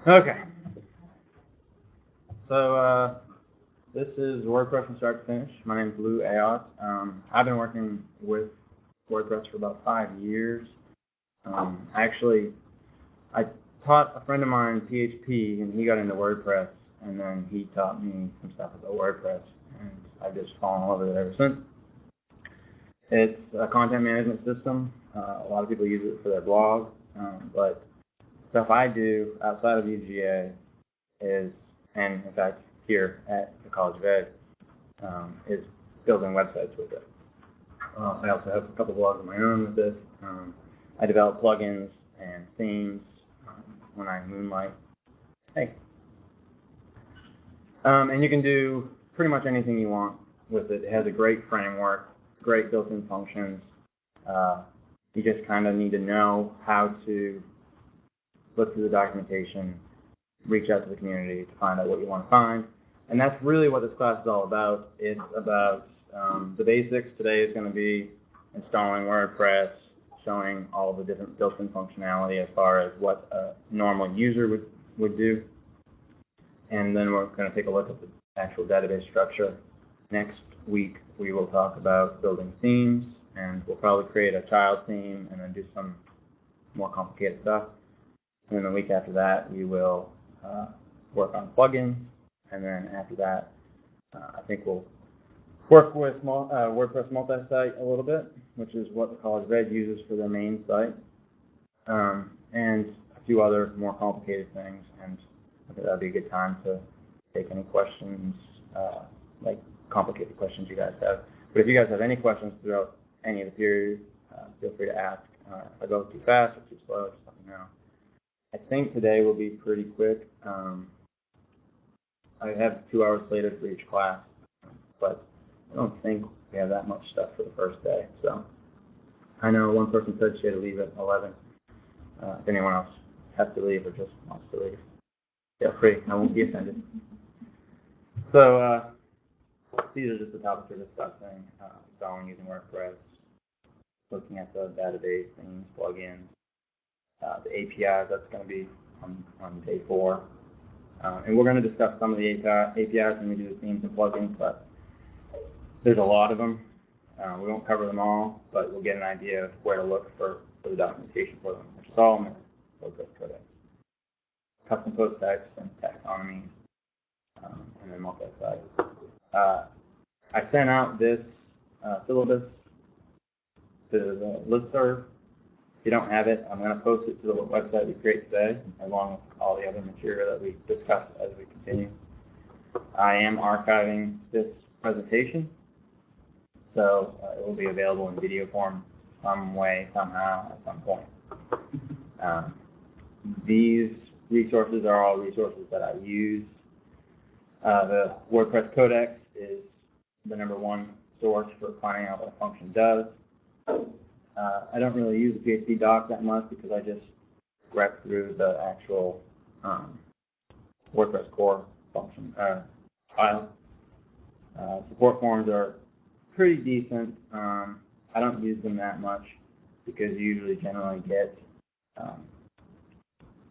Okay. So this is WordPress from start to finish. My name is Lou Ayotte. I've been working with WordPress for about 5 years. I taught a friend of mine PHP, and he got into WordPress, and then he taught me some stuff about WordPress, and I've just fallen in love with it ever since. It's a content management system. A lot of people use it for their blog, but stuff I do outside of UGA is, and in fact here at the College of Ed, is building websites with it. I also have a couple blogs of my own with this. I develop plugins and themes when I moonlight. Hey. And you can do pretty much anything you want with it. It has a great framework, great built-in functions. You just kind of need to know how to look through the documentation, reach out to the community to find out what you want to find. And that's really what this class is all about. It's about the basics. Today is going to be installing WordPress, showing all the different built-in functionality as far as what a normal user would do. And then we're going to take a look at the actual database structure. Next week, we will talk about building themes, and we'll probably create a child theme and then do some more complicated stuff. And then the week after that, we will work on plugins. And then after that, I think we'll work with WordPress multi-site a little bit, which is what the College of Ed uses for their main site, and a few other more complicated things. And I think that'd be a good time to take any questions, like complicated questions you guys have. But if you guys have any questions throughout any of the period, feel free to ask. If I go too fast or too slow, just let me know. I think today will be pretty quick. I have 2 hours slated for each class, but I don't think we have that much stuff for the first day. So I know one person said she had to leave at 11. If anyone else has to leave or just wants to leave, feel free. I won't be offended. So these are just the topics we're discussing: installing using WordPress, looking at the database, themes, plugins, the APIs. That's going to be on day 4. And we're going to discuss some of the APIs when we do the themes and plugins, but there's a lot of them. We won't cover them all, but we'll get an idea of where to look for the documentation for them, which is all in the WordPress Codex. Custom post text and taxonomy, and then multi-site. I sent out this syllabus to the listserv. If you don't have it, I'm going to post it to the website we create today, along with all the other material that we discuss as we continue. I am archiving this presentation, so it will be available in video form some way, somehow, at some point. These resources are all resources that I use. The WordPress Codex is the #1 source for finding out what a function does. I don't really use the PHP doc that much because I just grep through the actual WordPress core function file. Support forms are pretty decent. I don't use them that much because you usually generally get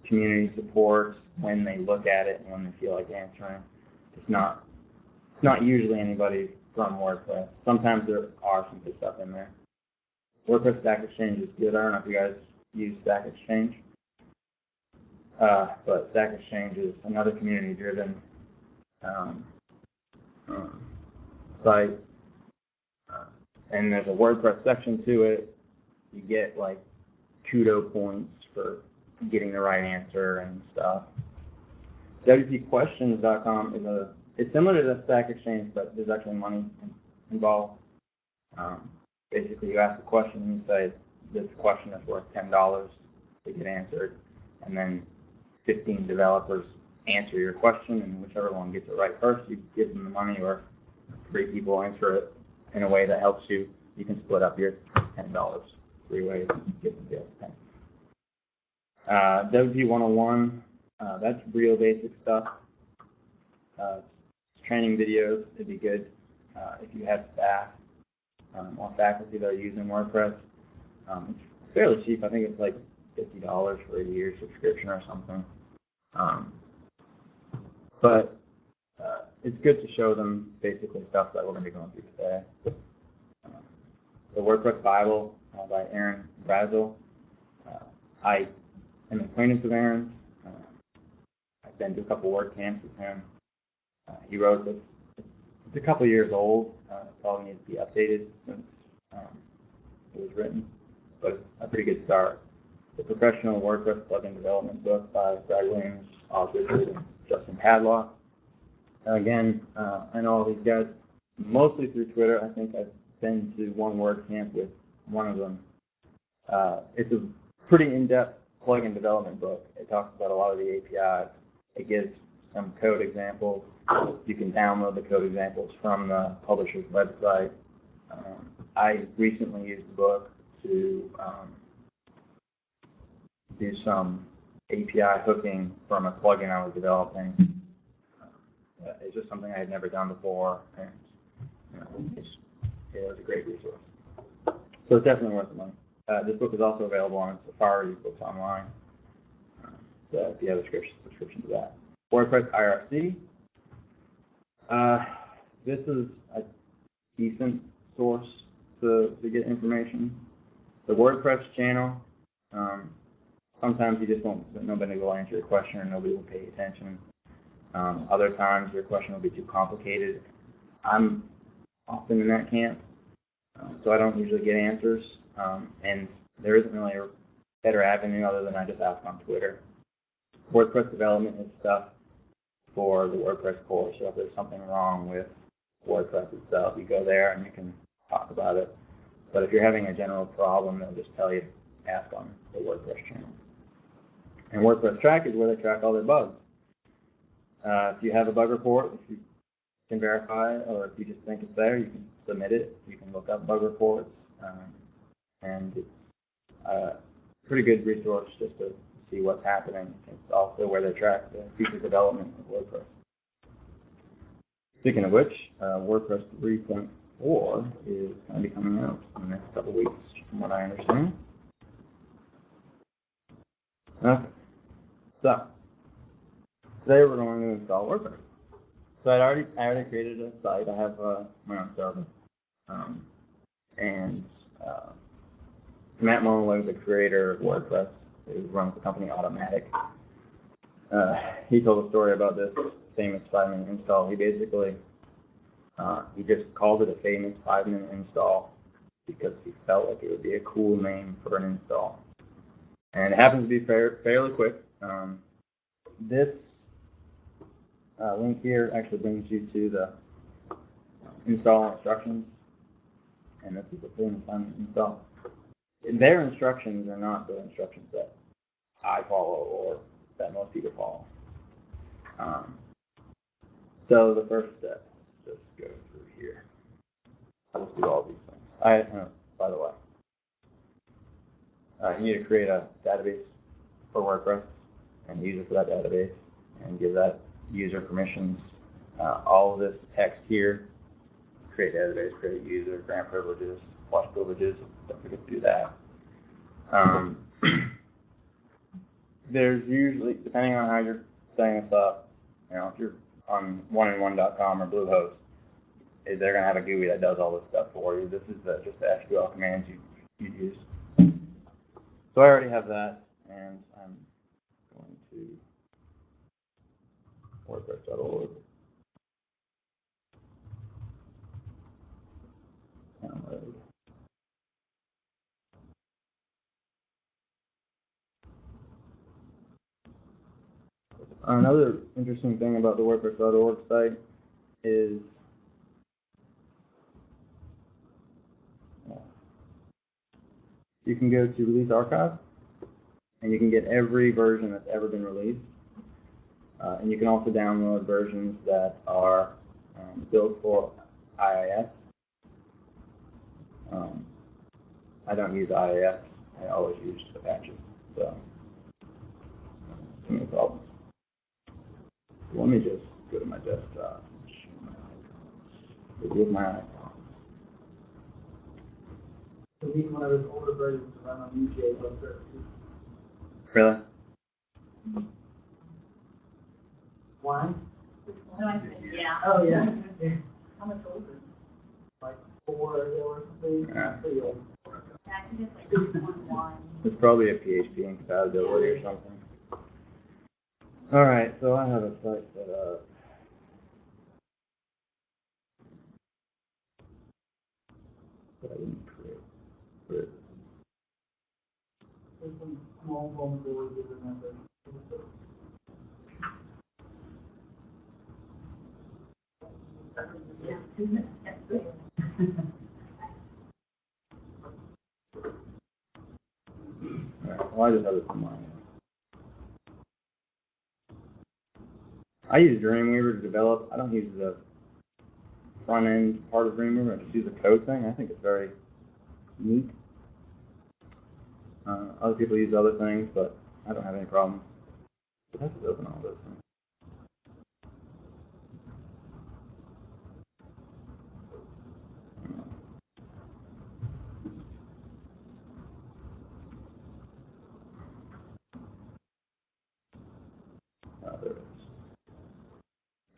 community support when they look at it and when they feel like answering. It's not usually anybody from WordPress. Sometimes there are some good stuff in there. WordPress Stack Exchange is good. I don't know if you guys use Stack Exchange, but Stack Exchange is another community-driven site, and there's a WordPress section to it. You get like kudo points for getting the right answer and stuff. WPQuestions.com it's similar to the Stack Exchange, but there's actually money involved. Basically, you ask a question and you say, this question is worth $10 to get answered, and then 15 developers answer your question, and whichever one gets it right first, you give them the money, or 3 people answer it in a way that helps you. You can split up your $10 3 ways to get them the $10. WP 101, that's real basic stuff. Training videos would be good if you have staff or faculty that are using WordPress. It's fairly cheap. I think it's like $50 for a year subscription or something. But it's good to show them basically stuff that we're going to be going through today. The WordPress Bible by Aaron Brazel. I am an acquaintance with Aaron. I've been to a couple word camps with him. He wrote this. It's a couple years old. It probably needs to be updated since it was written, but it's a pretty good start. The Professional WordPress Plugin Development book by Brad Williams, Richard, and Justin Padlock. Again, I know all these guys mostly through Twitter. I think I've been to one WordCamp with one of them. It's a pretty in-depth plugin development book. It talks about a lot of the APIs. It gives some code examples. You can download the code examples from the publisher's website. I recently used the book to do some API hooking from a plugin I was developing. It's just something I had never done before, and it was a great resource. So it's definitely worth the money. This book is also available on Safari Books Online, so if you have a subscription to that. WordPress IRC. This is a decent source to get information. The WordPress channel, sometimes you just won't, nobody will answer your question or nobody will pay attention. Other times your question will be too complicated. I'm often in that camp, so I don't usually get answers, and there isn't really a better avenue other than I just ask on Twitter. WordPress development is stuff for the WordPress core, so if there's something wrong with WordPress itself, you go there and you can talk about it. But if you're having a general problem, they'll just tell you to ask on the WordPress channel. And WordPress Track is where they track all their bugs. If you have a bug report, if you can verify it, or if you just think it's there, you can submit it. You can look up bug reports, and it's a pretty good resource just to see what's happening. It's also where they track the future development of WordPress. Speaking of which, WordPress 3.4 is going to be coming out in the next couple of weeks, from what I understand. Okay. So today we're going to install WordPress. So I already created a site. I have my own server, and Matt Mullenweg, the creator of WordPress, who runs the company Automatic. He told a story about this famous 5-minute install. He basically he just called it a famous 5-minute install because he felt like it would be a cool name for an install. And it happens to be fairly quick. This link here actually brings you to the install instructions, and this is the famous 5-minute install. Their instructions are not the instructions that I follow or that most people follow. So the first step, just go through here. Let's do all these things. By the way, you need to create a database for WordPress and a user for that database, and give that user permissions. All of this text here, create database, create user, grant privileges, watch privileges. Don't forget to do that. There's usually, depending on how you're setting this up, if you're on 1in1.com or Bluehost, they're going to have a GUI that does all this stuff for you. This is just the SQL commands you use. So I already have that, and I'm going to WordPress.org. Download. Another interesting thing about the WordPress.org site is you can go to Release Archive, and you can get every version that's ever been released. And you can also download versions that are built for IIS. I don't use IIS. I always use Apache. So, too many problems. So let me just go to my desktop and show my icons. With my icons. So these one of those older versions run on UJ WordPress. Really? Wine? No, I said, yeah. Oh, yeah. How much older? Like 4 or something. Yeah. Pretty old. Yeah, I think it's like 2.1. It's probably a PHP incompatibility or something. All right, so I have a site set up. But I didn't create. There's some small vulnerabilities in that. Yeah, 2 minutes. That's good. Alright, well I just have it for mine. I use Dreamweaver to develop. I don't use the front end part of Dreamweaver. I just use the code thing. I think it's very neat. Other people use other things, but I don't have any problem. But I have to open all those things. There it is.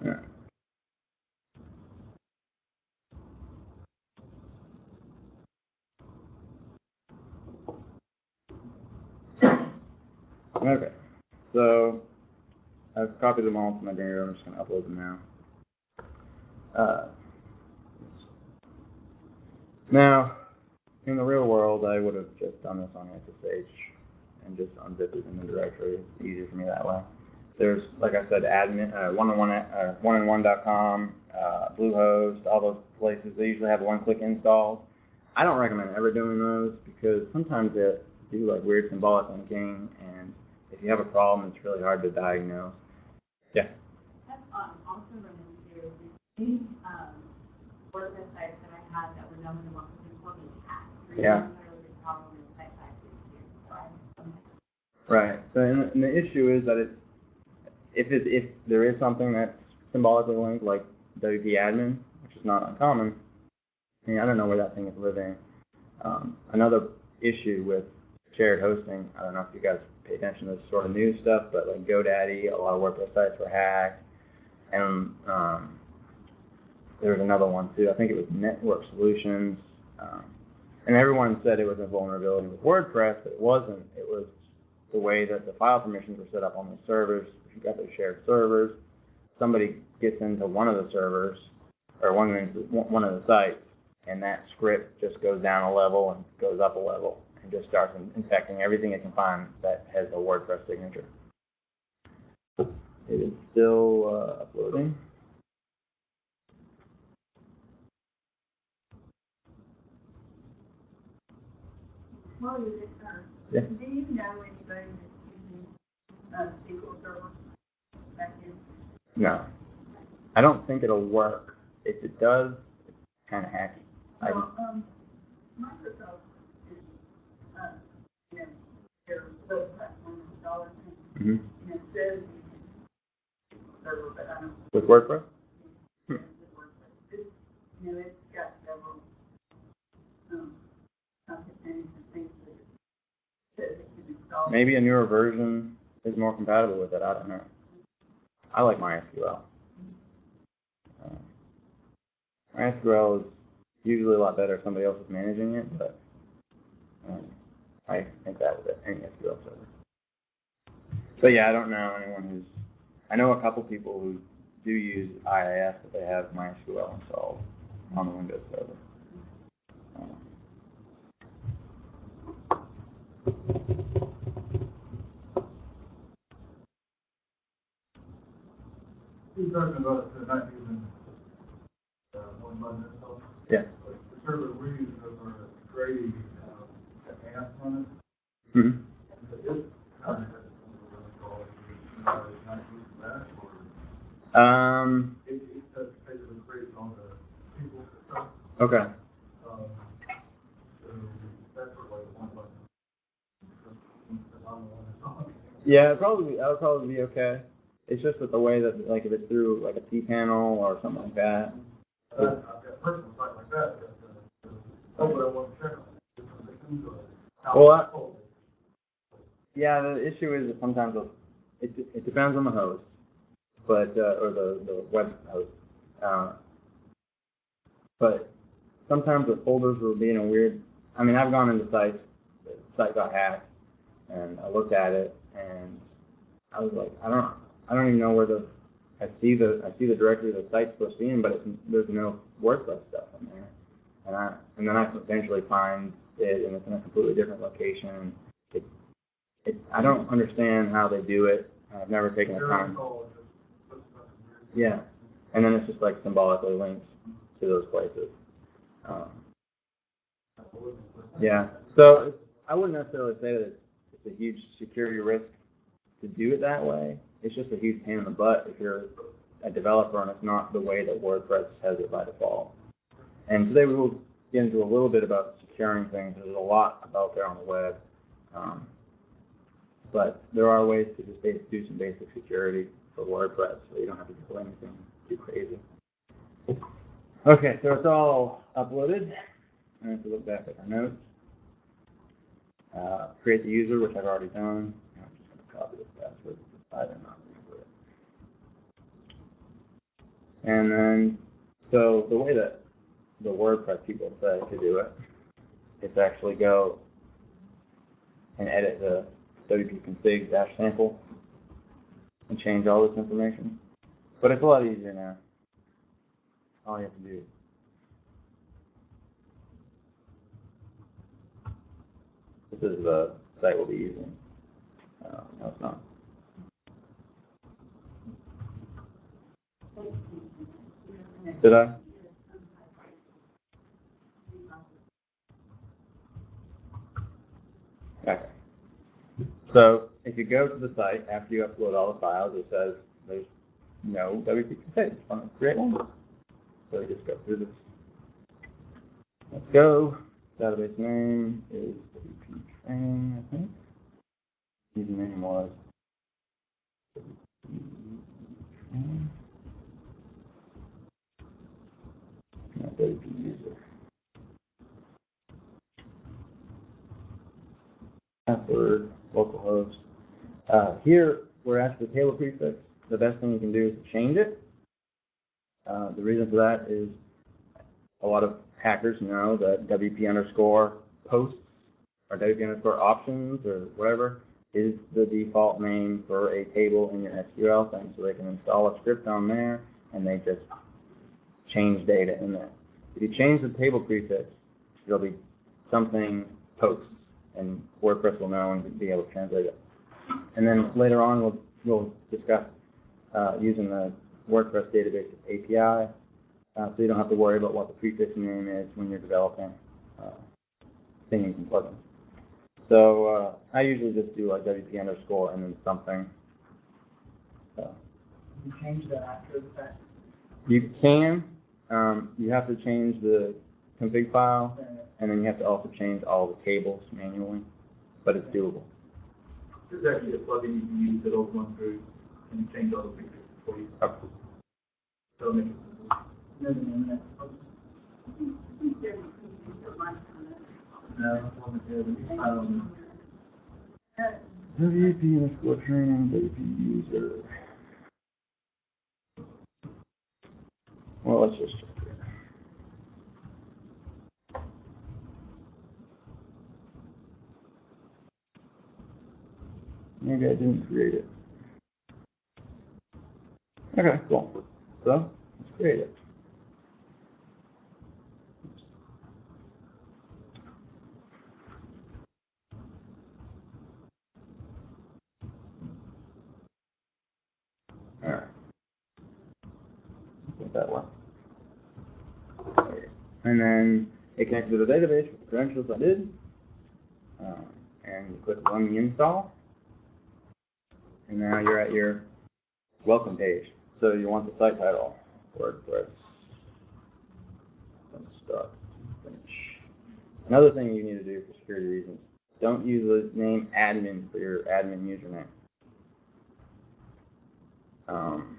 Alright. Okay, so I've copied them all to my Dreamweaver. I'm just going to upload them now. Now, in the real world, I would have just done this on SSH and just unzipped it in the directory. It's easier for me that way. There's, like I said, admin, one-on-one.com, Bluehost, all those places. They usually have one-click installs. I don't recommend ever doing those because sometimes they do like weird symbolic linking, and if you have a problem, it's really hard to diagnose. Yeah. That's also running into these WordPress sites that I had that were known to want to called me hacked. Yeah. Right. So, and the issue is that if there is something that's symbolically linked, like WP-admin, which is not uncommon, I mean, I don't know where that thing is living. Another issue with shared hosting, I don't know if you guys pay attention to this sort of news stuff, but like GoDaddy, a lot of WordPress sites were hacked, and there was another one too. I think it was Network Solutions, and everyone said it was a vulnerability with WordPress, but it wasn't. It was the way that the file permissions were set up on the servers. If you've got those shared servers, somebody gets into one of the servers, or one of the sites, and that script just goes down a level and goes up a level and just starts infecting everything it can find that has a WordPress signature. It is still uploading. Well, you just, Yeah. do you know anybody that's using SQL Server back in? No. I don't think it'll work. If it does, it's kind of hacky. Well, Microsoft is, you know, their web platform is $1, and it says SQL Server, but I don't. With WordPress? With WordPress. It's, you know, it's got several content management things that it says it can install. Maybe a newer version is more compatible with it. I don't know. I like MySQL. MySQL is usually a lot better if somebody else is managing it, but I think that with any SQL server. So yeah, I don't know anyone who's. I know a couple people who do use IIS, but they have MySQL installed on the Windows server. You're talking about not using one button itself. Yeah. Like the server we're using over a Grady app on it. Mm-hmm. It's not using that, or it does basically create all the people stuff. Okay. So that's sort of like one button. Yeah, that would probably be okay. It's just that the way that, like, if it's through like a cPanel or something like that. I've got a personal site like that. But I want to check on it. Well, yeah, the issue is that sometimes it depends on the host. but or the web host. But sometimes the folders will be in a weird. I mean, I've gone into sites, the site got hacked, and I looked at it, and I was like, I don't even know where I see the directory the site's supposed to be in, but there's no WordPress stuff in there, and then I eventually find it, and it's in a completely different location. I don't understand how they do it. I've never taken the time. Yeah, and then it's just like symbolically linked to those places. Yeah, so I wouldn't necessarily say that it's a huge security risk to do it that way. It's just a huge pain in the butt if you're a developer and it's not the way that WordPress has it by default. And today we will get into a little bit about securing things. There's a lot about there on the web. But there are ways to just do some basic security for WordPress so you don't have to do anything too crazy. Okay, so it's all uploaded. I have to look back at our notes. Create the user, which I've already done. I'm just going to copy this password. I did not remember it. And then, so the way that the WordPress people say to do it is to actually go and edit the wp-config-sample and change all this information. But it's a lot easier now. All you have to do. This is the site we'll be using. No, it's not. Did I? Okay. So if you go to the site after you upload all the files, it says there's no WP config. Want to create one? So we just go through this. Let's go. Database name is WP training, I think. Username was WP training. Not WP user. Password, localhost. Here, we're asked the table prefix. The best thing you can do is to change it. The reason for that is a lot of hackers know that WP underscore posts or WP underscore options or whatever is the default name for a table in your SQL thing. So they can install a script on there and they just change data in there. If you change the table prefix, there'll be something posts and WordPress will know and be able to translate it. And then later on we'll discuss using the WordPress database API, so you don't have to worry about what the prefix name is when you're developing things and plugins. So I usually just do like WP underscore and then something. So. You change that after the fact? You can. You have to change the config file, and then you have to also change all the tables manually, but it's doable. There's actually a plugin you can use that'll run through and change all the prefixes for you. Okay. So make it No, WP underscore training, WP user. Well, let's just check here. Maybe I didn't create it. Okay, cool. So, let's create it. Alright. Put that one. And then it connects to the database with the credentials I did. And you click Run the install. And now you're at your welcome page. So you want the site title, WordPress. Start, finish. Another thing you need to do for security reasons, don't use the name admin for your admin username. I'm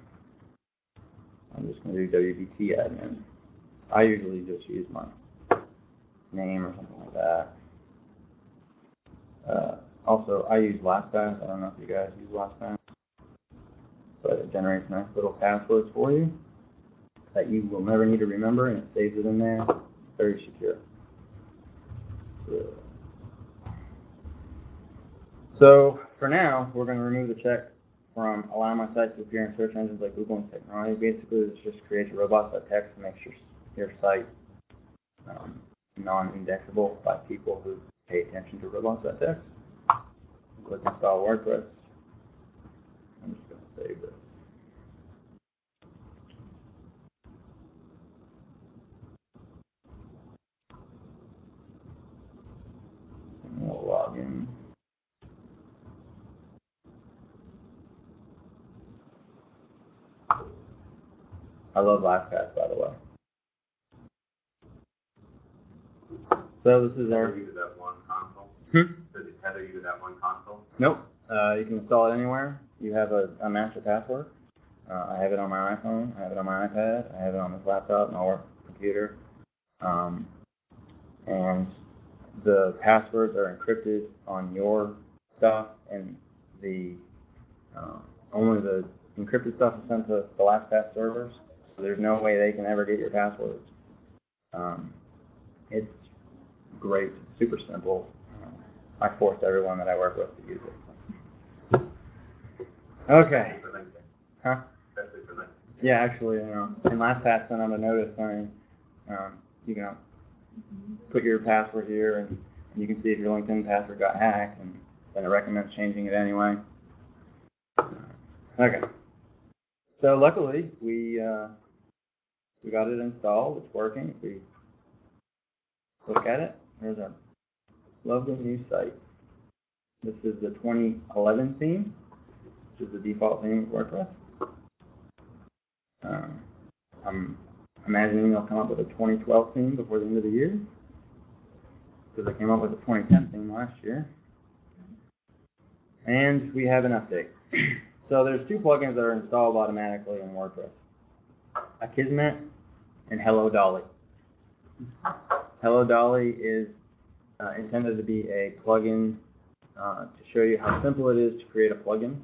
just going to do WPT admin. I usually just use my name or something like that. Also, I use LastPass. I don't know if you guys use LastPass, but it generates nice little passwords for you that you will never need to remember, and it saves it in there. Very secure. So for now, we're going to remove the check from allow my site to appear in search engines like Google and Technology. Basically, this just creates a robust.txt that makes your site non-indexable by people who pay attention to robust.txt. Click install WordPress. I'm just going to save this. And we'll log in. I love LastPass, by the way. So this is our... Tether you to that one console? Does it tether you to that one console? Nope. You can install it anywhere. You have a master password. I have it on my iPhone. I have it on my iPad. I have it on this laptop, my work computer. And the passwords are encrypted on your stuff, and only the encrypted stuff is sent to the LastPass servers. So there's no way they can ever get your passwords. It's great, super simple. I forced everyone that I work with to use it. Okay. Huh? Yeah, actually, in LastPass sent out a notice saying, you can put your password here, and you can see if your LinkedIn password got hacked, and then it recommends changing it anyway. Okay. So luckily, we got it installed. It's working. If we look at it, there's a lovely new site. This is the 2011 theme, which is the default theme of WordPress. I'm imagining they'll come up with a 2012 theme before the end of the year, because they came up with a 2010 theme last year. And we have an update. So there's two plugins that are installed automatically in WordPress: Akismet and Hello Dolly. Hello Dolly is intended to be a plugin to show you how simple it is to create a plugin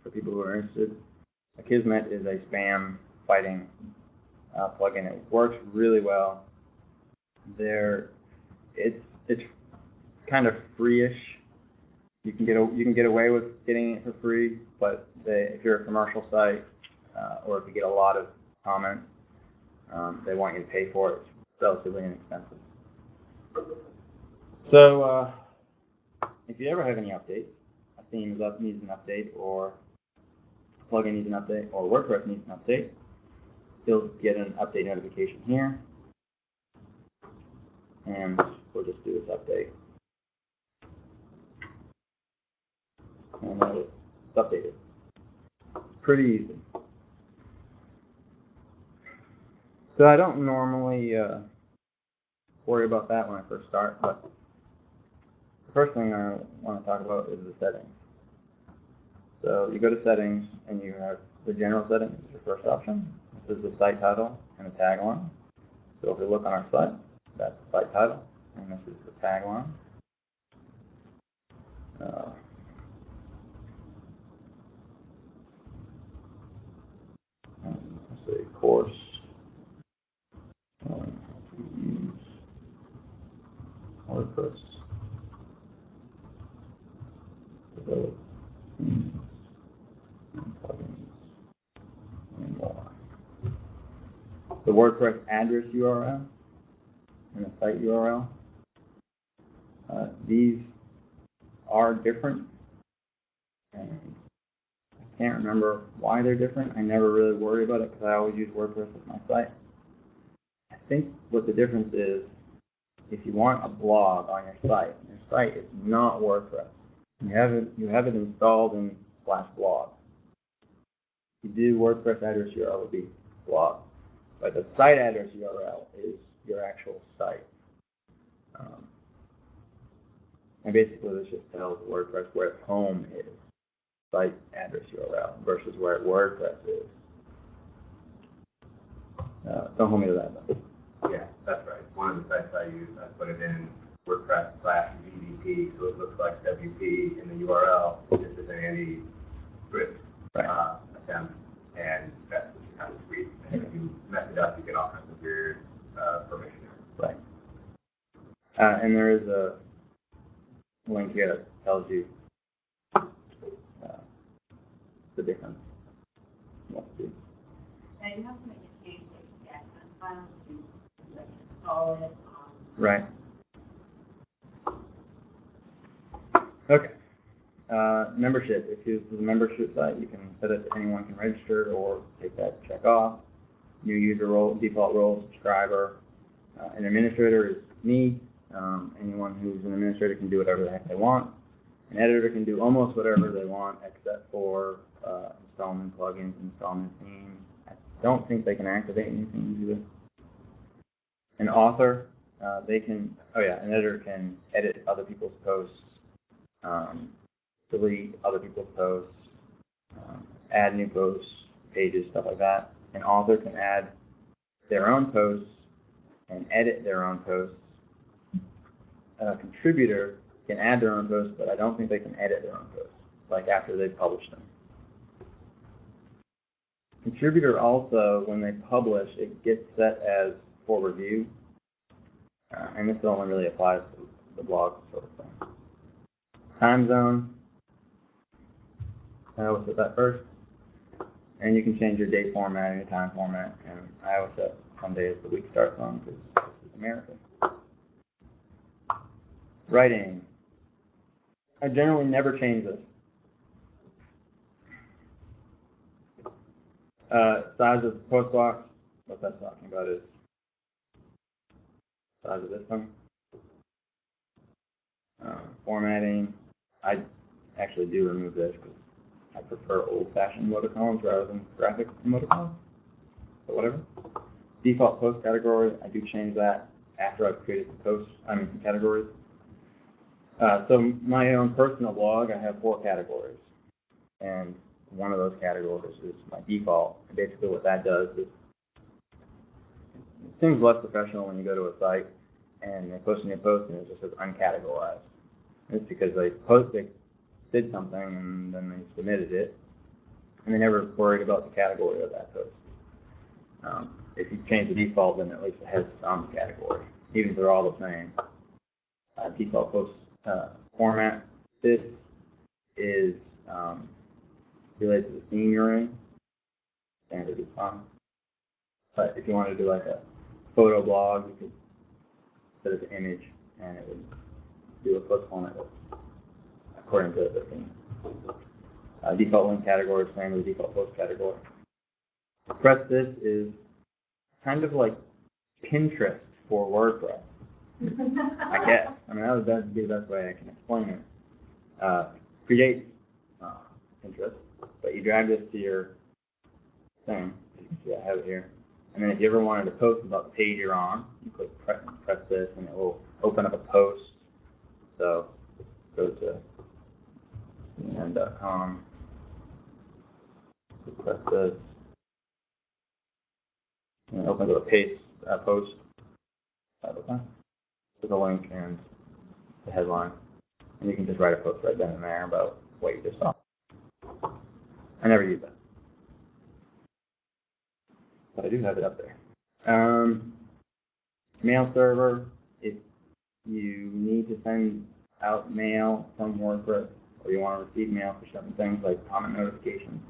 for people who are interested. Akismet is a spam fighting plugin. It works really well. It's kind of free-ish. You can get away with getting it for free, but if you're a commercial site or if you get a lot of comments, they want you to pay for it. It's relatively inexpensive. So if you ever have any updates, a theme needs an update, or a plugin needs an update, or WordPress needs an update, you'll get an update notification here, and we'll just do this update. And it's updated. Pretty easy. So I don't normally worry about that when I first start, but the first thing I want to talk about is the settings. So you go to settings, and you have the general settings is your first option. This is the site title and the tagline. So if we look on our site, that's the site title, and this is the tagline. Let's say course. Use WordPress. Develop themes and plugins and more. The WordPress address URL and the site URL. These are different, and I can't remember why they're different. I never really worry about it because I always use WordPress as my site. I think what the difference is, if you want a blog on your site is not WordPress. You have it installed in /blog. If you do WordPress address URL would be blog, but the site address URL is your actual site. And basically this just tells WordPress where its home is, site address URL, versus where WordPress is. Don't hold me to that though. Yeah, that's right. One of the sites I use, I put it in WordPress /VDP, so it looks like WP in the URL. This is an anti-script attempt, and that's just kind of sweet. And if you mess it up, you get all kinds of weird permission. Right. And there is a link here that tells you the difference. What to do. Now you have to make a change like the accent file to like install it on. Right. Okay. Membership. If this is a membership site, you can set it to anyone can register or take that check off. New user role, default role, subscriber. An administrator is me. Anyone who's an administrator can do whatever the heck they want. An editor can do almost whatever they want except for installing plugins, installing themes. I don't think they can activate new themes either. An author, an editor can edit other people's posts, delete other people's posts, add new posts, pages, stuff like that. An author can add their own posts and edit their own posts. A contributor can add their own posts, but I don't think they can edit their own posts, like after they've published them. Contributor also, when they publish, it gets set as for review, and this only really applies to the blog sort of thing. Time zone, I always set that first, and you can change your date format and your time format, and I always set Sunday as the week starts on because this is America. Writing. I generally never change this. Size of the post box, what that's talking about is size of this one. Formatting, I actually do remove this because I prefer old-fashioned emoticons rather than graphic emoticons, but whatever. Default post category, I do change that after I've created the categories. So my own personal blog, I have 4 categories, and one of those categories is my default. And basically what that does is, it seems less professional when you go to a site and they post a new post and it just says uncategorized. It's because they did something and then they submitted it, and they never worried about the category of that post. If you change the default, then at least it has some category, even if they're all the same. Default post format. This is related to the theme you're in. Standard is fine. But if you want to do like a photo blog, you could set it to image, and it would do a post format according to the theme. Default link category is same as the default post category. Express this is kind of like Pinterest for WordPress, I guess. I mean, that would be the best way I can explain it. Create Pinterest, but you drag this to your thing. You can see I have it here. And then if you ever wanted to post about the page you're on, you click press this, and it will open up a post. So go to cnn.com, press this, and it opens up a post with a link and the headline. And you can just write a post right then and there about what you just saw. I never use that, but I do have it up there. Mail server, if you need to send out mail from WordPress, or you want to receive mail for certain things like comment notifications,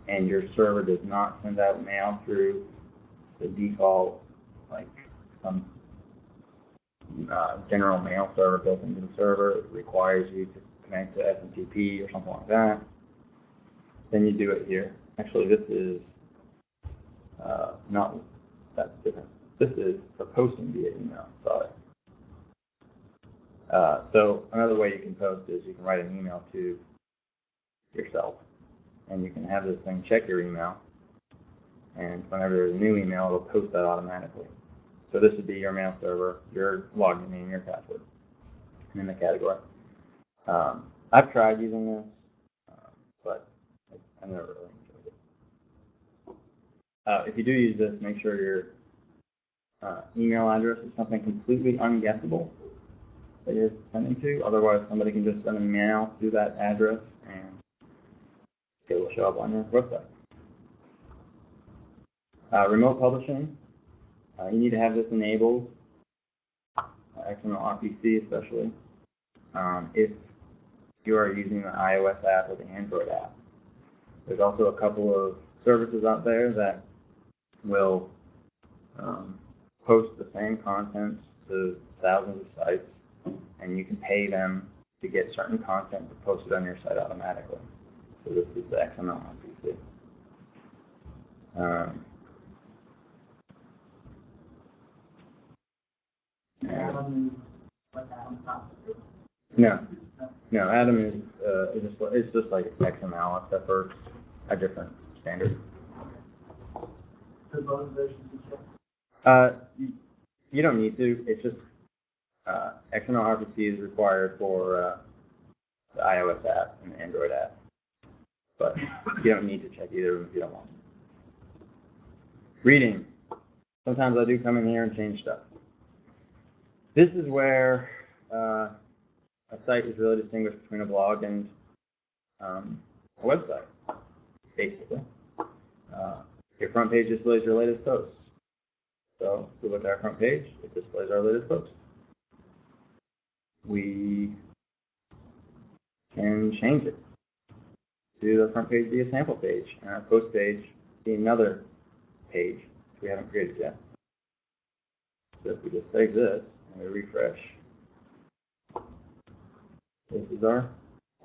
and your server does not send out mail through the default, like some general mail server built into the server, it requires you to connect to SMTP or something like that, then you do it here. Actually, this is not, that's different. This is for posting via email, sorry. So another way you can post is you can write an email to yourself, and you can have this thing check your email, and whenever there's a new email, it'll post that automatically. So this would be your mail server, your login name, your password, and then the category. I've tried using this, but I never really enjoyed it. If you do use this, make sure your email address is something completely unguessable that you're sending to. Otherwise, somebody can just send an email to that address, and it will show up on your website. Remote publishing, you need to have this enabled, XML RPC especially, if you are using the iOS app or the Android app. There's also a couple of services out there that will post the same content to thousands of sites, and you can pay them to get certain content posted on your site automatically. So this is the XML RPC. No, Atom is it's just like XML except for a different standard. You don't need to. It's just XML RPC is required for the iOS app and the Android app, but you don't need to check either of them if you don't want to. Reading. Sometimes I do come in here and change stuff. This is where a site is really distinguished between a blog and a website, basically. Your front page displays your latest posts. So if we look at our front page, it displays our latest posts. We can change it to the front page be a sample page, and our post page be another page which we haven't created yet. So if we just save this and we refresh, this is our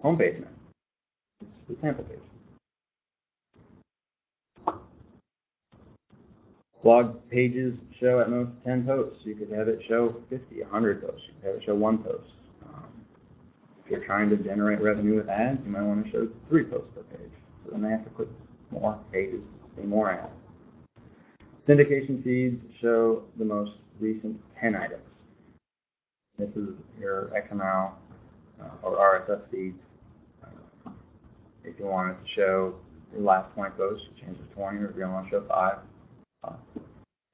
home page now. It's the sample page. Blog pages show at most 10 posts. You could have it show 50, 100 posts. You could have it show 1 post. If you're trying to generate revenue with ads, you might want to show 3 posts per page. So then they have to click more pages to see more ads. Syndication feeds show the most recent 10 items. This is your XML or RSS feeds. If you wanted to show your last 20 posts, you change it to 20, or if you want to show 5.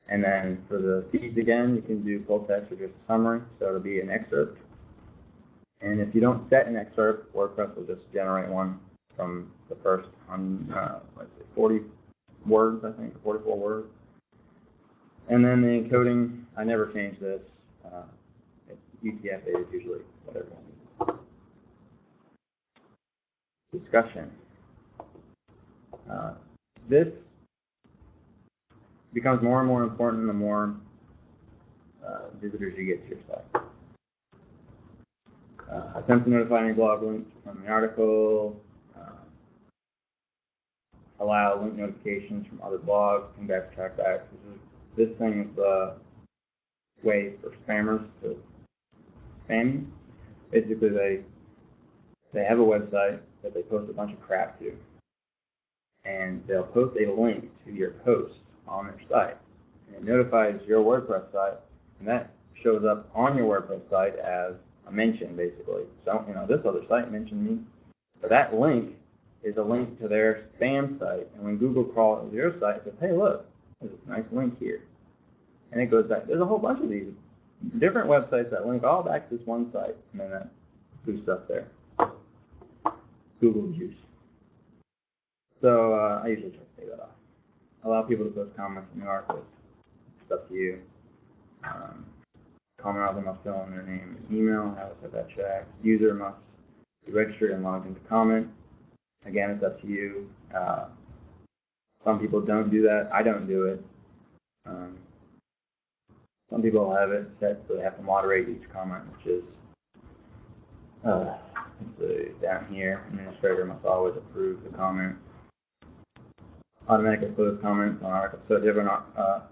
And then for the feeds again, you can do full text or just a summary, so it'll be an excerpt. And if you don't set an excerpt, WordPress will just generate one from the first 40 words, I think, 44 words. And then the encoding, I never change this. UTF-8 is usually whatever you need. Discussion. This becomes more and more important the more visitors you get to your site. Attempt to notify any blog links from the article. Allow link notifications from other blogs. Come back to trackbacks. This thing is the way for spammers to spam you. Basically, they have a website that they post a bunch of crap to, and they'll post a link to your post on their site, and it notifies your WordPress site, and that shows up on your WordPress site as a mention, basically. So, this other site mentioned me, but that link is a link to their spam site, and when Google crawls your site, it says, hey, look, there's a nice link here, and it goes back. There's a whole bunch of these different websites that link all back to this one site, and then that boosts up there. Google juice. So I usually try to take that off. Allow people to post comments in the articles. It's up to you. Comment author must fill in their name and email. How to set that check. User must be registered and logged into comment. Again, it's up to you. Some people don't do that. I don't do it. Some people have it set so they have to moderate each comment, which is down here. Administrator must always approve the comment. Automatically close comments on articles. So if you have a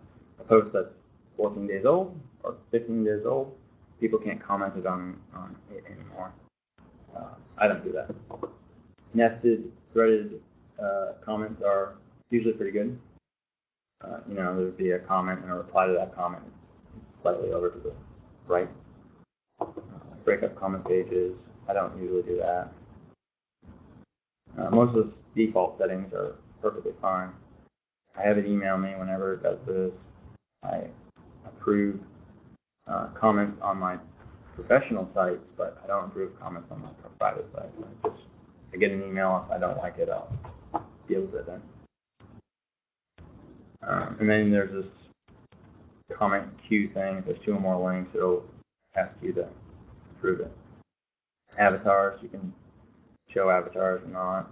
post that's 14 days old or 15 days old, people can't comment on it anymore. I don't do that. Nested, threaded comments are usually pretty good. There would be a comment and a reply to that comment slightly over to the right. Breakup comment pages, I don't usually do that. Most of the default settings are perfectly fine. I have it email me whenever it does this. I approve comments on my professional sites, but I don't approve comments on my private sites. I get an email. If I don't like it, I'll deal with it then. And then there's this comment queue thing. If there's two or more links, it'll ask you to approve it. Avatars, you can show avatars or not.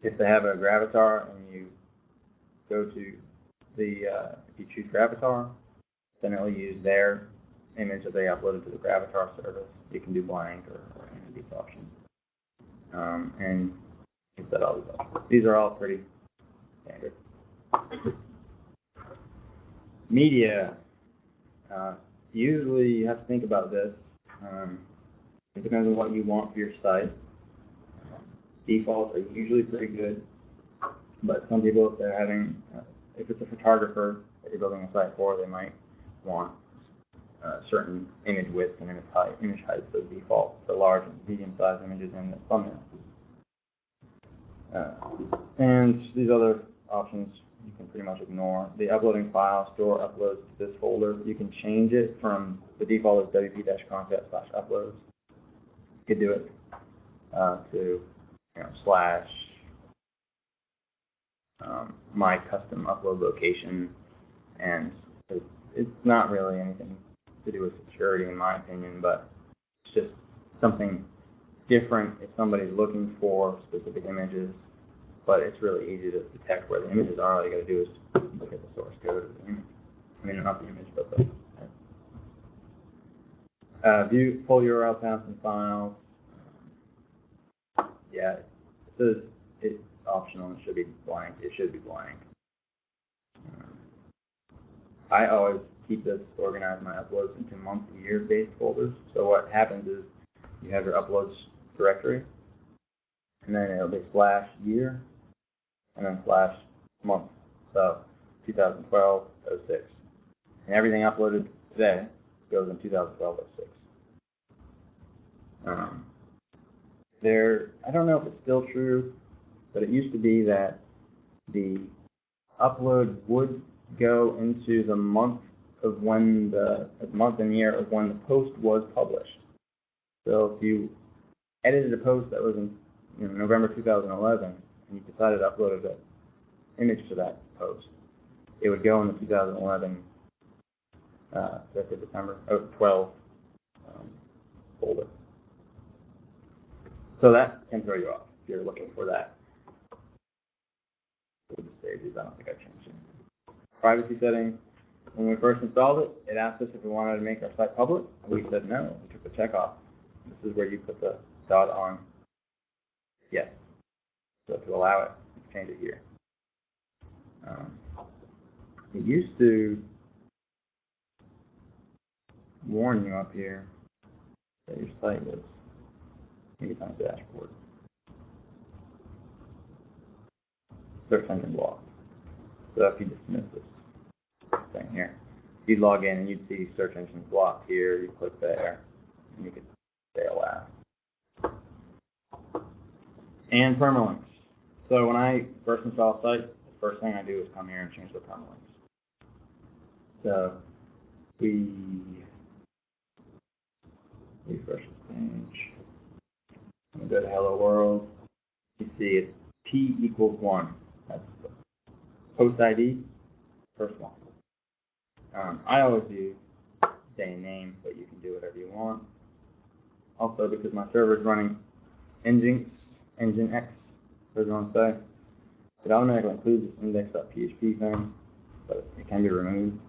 If they have a gravatar and you go to the, if you choose gravatar, then it'll use their image that they uploaded to the gravatar service. You can do blank or any of these options. And you set all these up. These are all pretty standard. Media. Usually you have to think about this. It depends on what you want for your site. Defaults are usually pretty good, but some people, if they're having, if it's a photographer that you're building a site for, they might want certain image width and image height as default for large and medium-sized images in the thumbnail. And these other options you can pretty much ignore. The uploading file store uploads to this folder. You can change it from the default is wp-concept/uploads. You could do it to slash my custom upload location, and it's not really anything to do with security in my opinion, but it's just something different if somebody's looking for specific images, but it's really easy to detect where the images are. All you got to do is look at the source code of the image. I mean, not the image, but the view full URL paths and files. Yeah, it says it's optional. It should be blank. It should be blank. I always keep this organized my uploads into month and year based folders. So what happens is you have your uploads directory, and then it'll be /year, and then /month. So 2012 06, and everything uploaded today goes in 2012 06. I don't know if it's still true, but it used to be that the upload would go into the month of when the month and year of when the post was published. So if you edited a post that was in November 2011 and you decided to upload an image to that post, it would go in the 2011 December 12 folder. So that can throw you off if you're looking for that. I don't think I changed it. Privacy settings. When we first installed it, it asked us if we wanted to make our site public. We said no. We took the check off. This is where you put the dot on yes. So to allow it, change it here. It used to warn you up here that your site was maybe on the dashboard. Search engine blocked. So if you dismiss this thing here, you'd log in and you'd see search engine blocked here. You click there, and you could say allow. And permalinks. So when I first install a site, the first thing I do is come here and change the permalinks. So we refresh the page. We go to Hello World. You see it's P equals 1. That's the post ID, first one. I always do day and name, but you can do whatever you want. Also, because my server is running Nginx, whatever you want to say, it automatically includes this index.php thing, but it can be removed.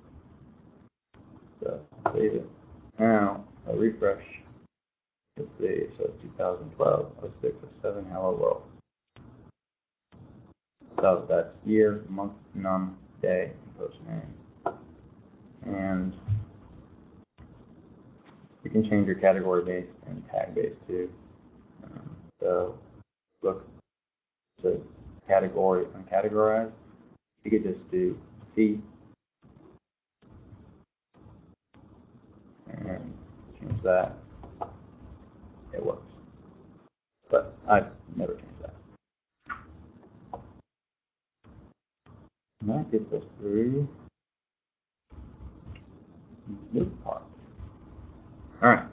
So save it. Now, I'll refresh. Let's see, so 2012, 06, 07, Hello World. So that's year, month, num, day, and post name. And you can change your category based and tag based too. So look to category uncategorized. You could just do C and change that. It works. But I've never changed that. And that gets us through this part. Alright.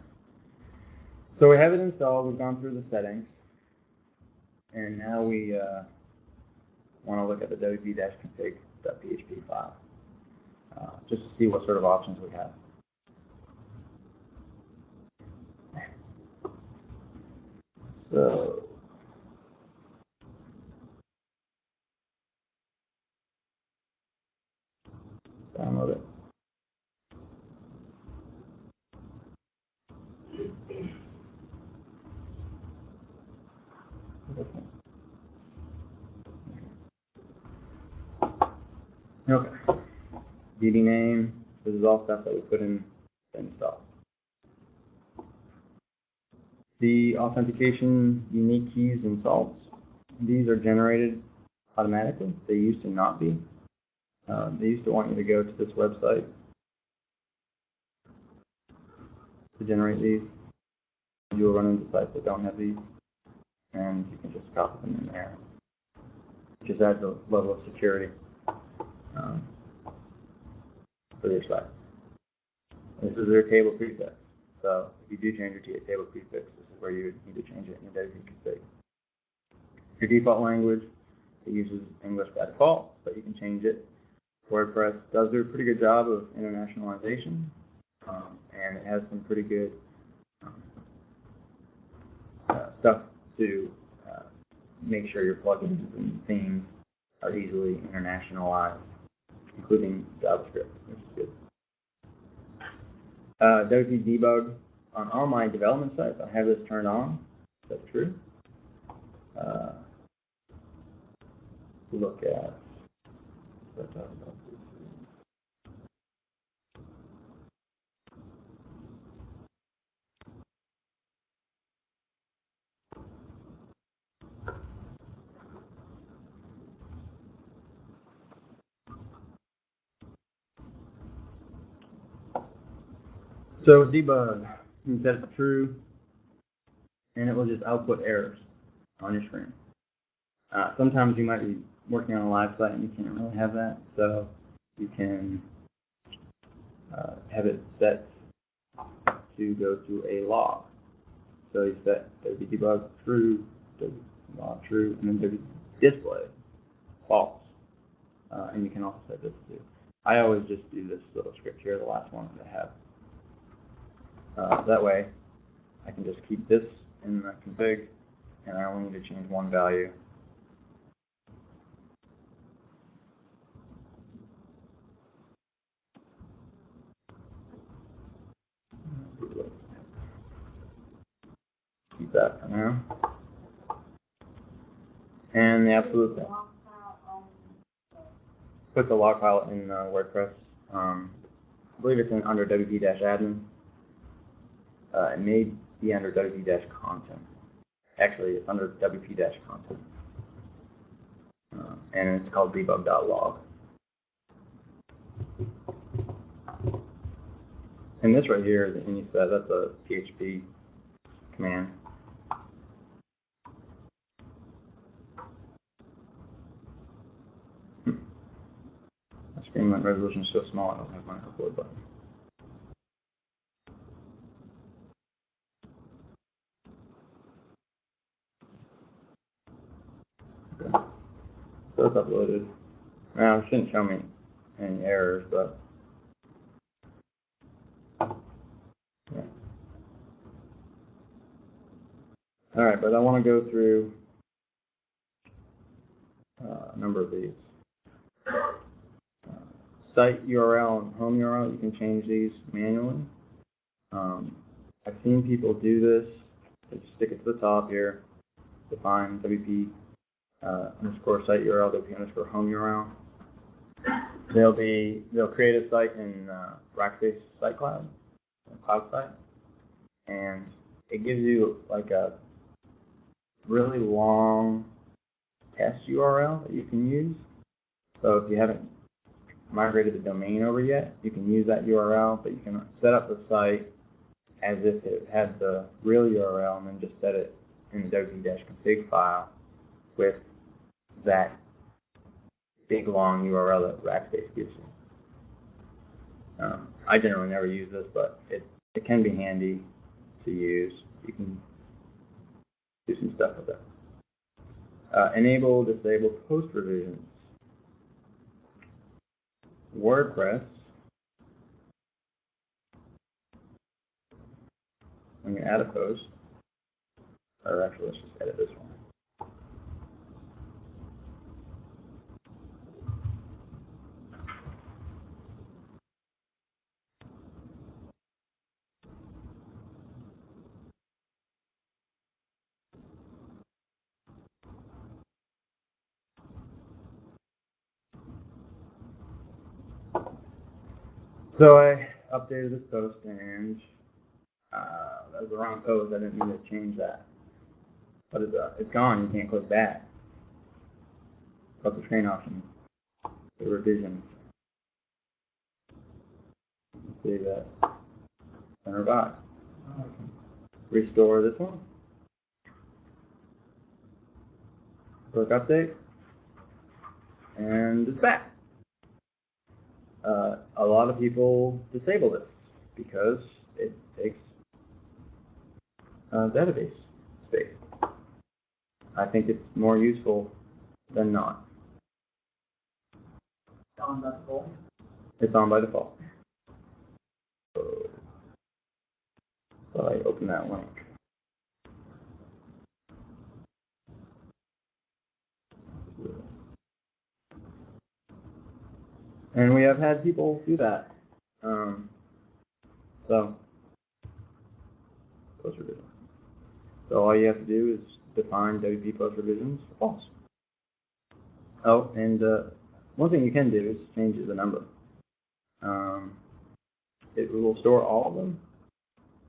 So we have it installed, we've gone through the settings, and now we want to look at the wp-config.php file, just to see what sort of options we have. So, download it. Okay. DB name. This is all stuff that we put in the install. The authentication unique keys and salts. These are generated automatically. They used to not be. They used to want you to go to this website to generate these. You will run into sites that don't have these, and you can just copy them in there. Just adds a level of security for your site. This is their table prefix. So if you do change your table prefix, this is where you need to change it in your wp-config. Your default language, it uses English by default, but you can change it. WordPress does do a pretty good job of internationalization, and it has some pretty good stuff to make sure your plugins and themes are easily internationalized, including JavaScript, which is good. WP debug. On all my development sites, I have this turned on. Is that true? Look at. Let's talk about this. So debug, you set it to true, and it will just output errors on your screen. Sometimes you might be working on a live site and you can't really have that, so you can have it set to go to a log. So you set debug true, log true, and then display false. And you can also set this too. I always just do this little script here, the last one that I have. That way, I can just keep this in the config, and I only need to change one value. Keep that for now. And the absolute thing. Put the log file in WordPress. I believe it's in under wp-admin. It may be under wp-content. Actually, it's under wp-content. And it's called debug.log. And this right here, the ini-set, that's a PHP command. My screen resolution is so small I don't have my upload button. Okay. So it's uploaded. Now it shouldn't show me any errors, but yeah. Alright, but I want to go through a number of these. Site URL and home URL, you can change these manually. I've seen people do this. They just stick it to the top here, define WP underscore site URL, WP underscore home URL. They'll create a site in Rackspace Site Cloud, a cloud site, and it gives you like a really long test URL that you can use. So if you haven't migrated the domain over yet, you can use that URL, but you can set up the site as if it had the real URL and then just set it in the wp-config file with that big long URL that Rackspace gives you. I generally never use this, but it can be handy to use. You can do some stuff with it. Enable, disable post revisions. WordPress. When you add a post, or actually let's just edit this one. So I updated this post and that was the wrong post. I didn't mean to change that. But it's gone. You can't click back. Click the screen option. The revisions. Save that. And revise. Restore this one. Click update. And it's back. A lot of people disable this because it takes database space. I think it's more useful than not. It's on by default. It's on by default. So I open that link. And we have had people do that. So, post revision. So all you have to do is define WP post revisions false. Oh, and one thing you can do is change the number. It will store all of them.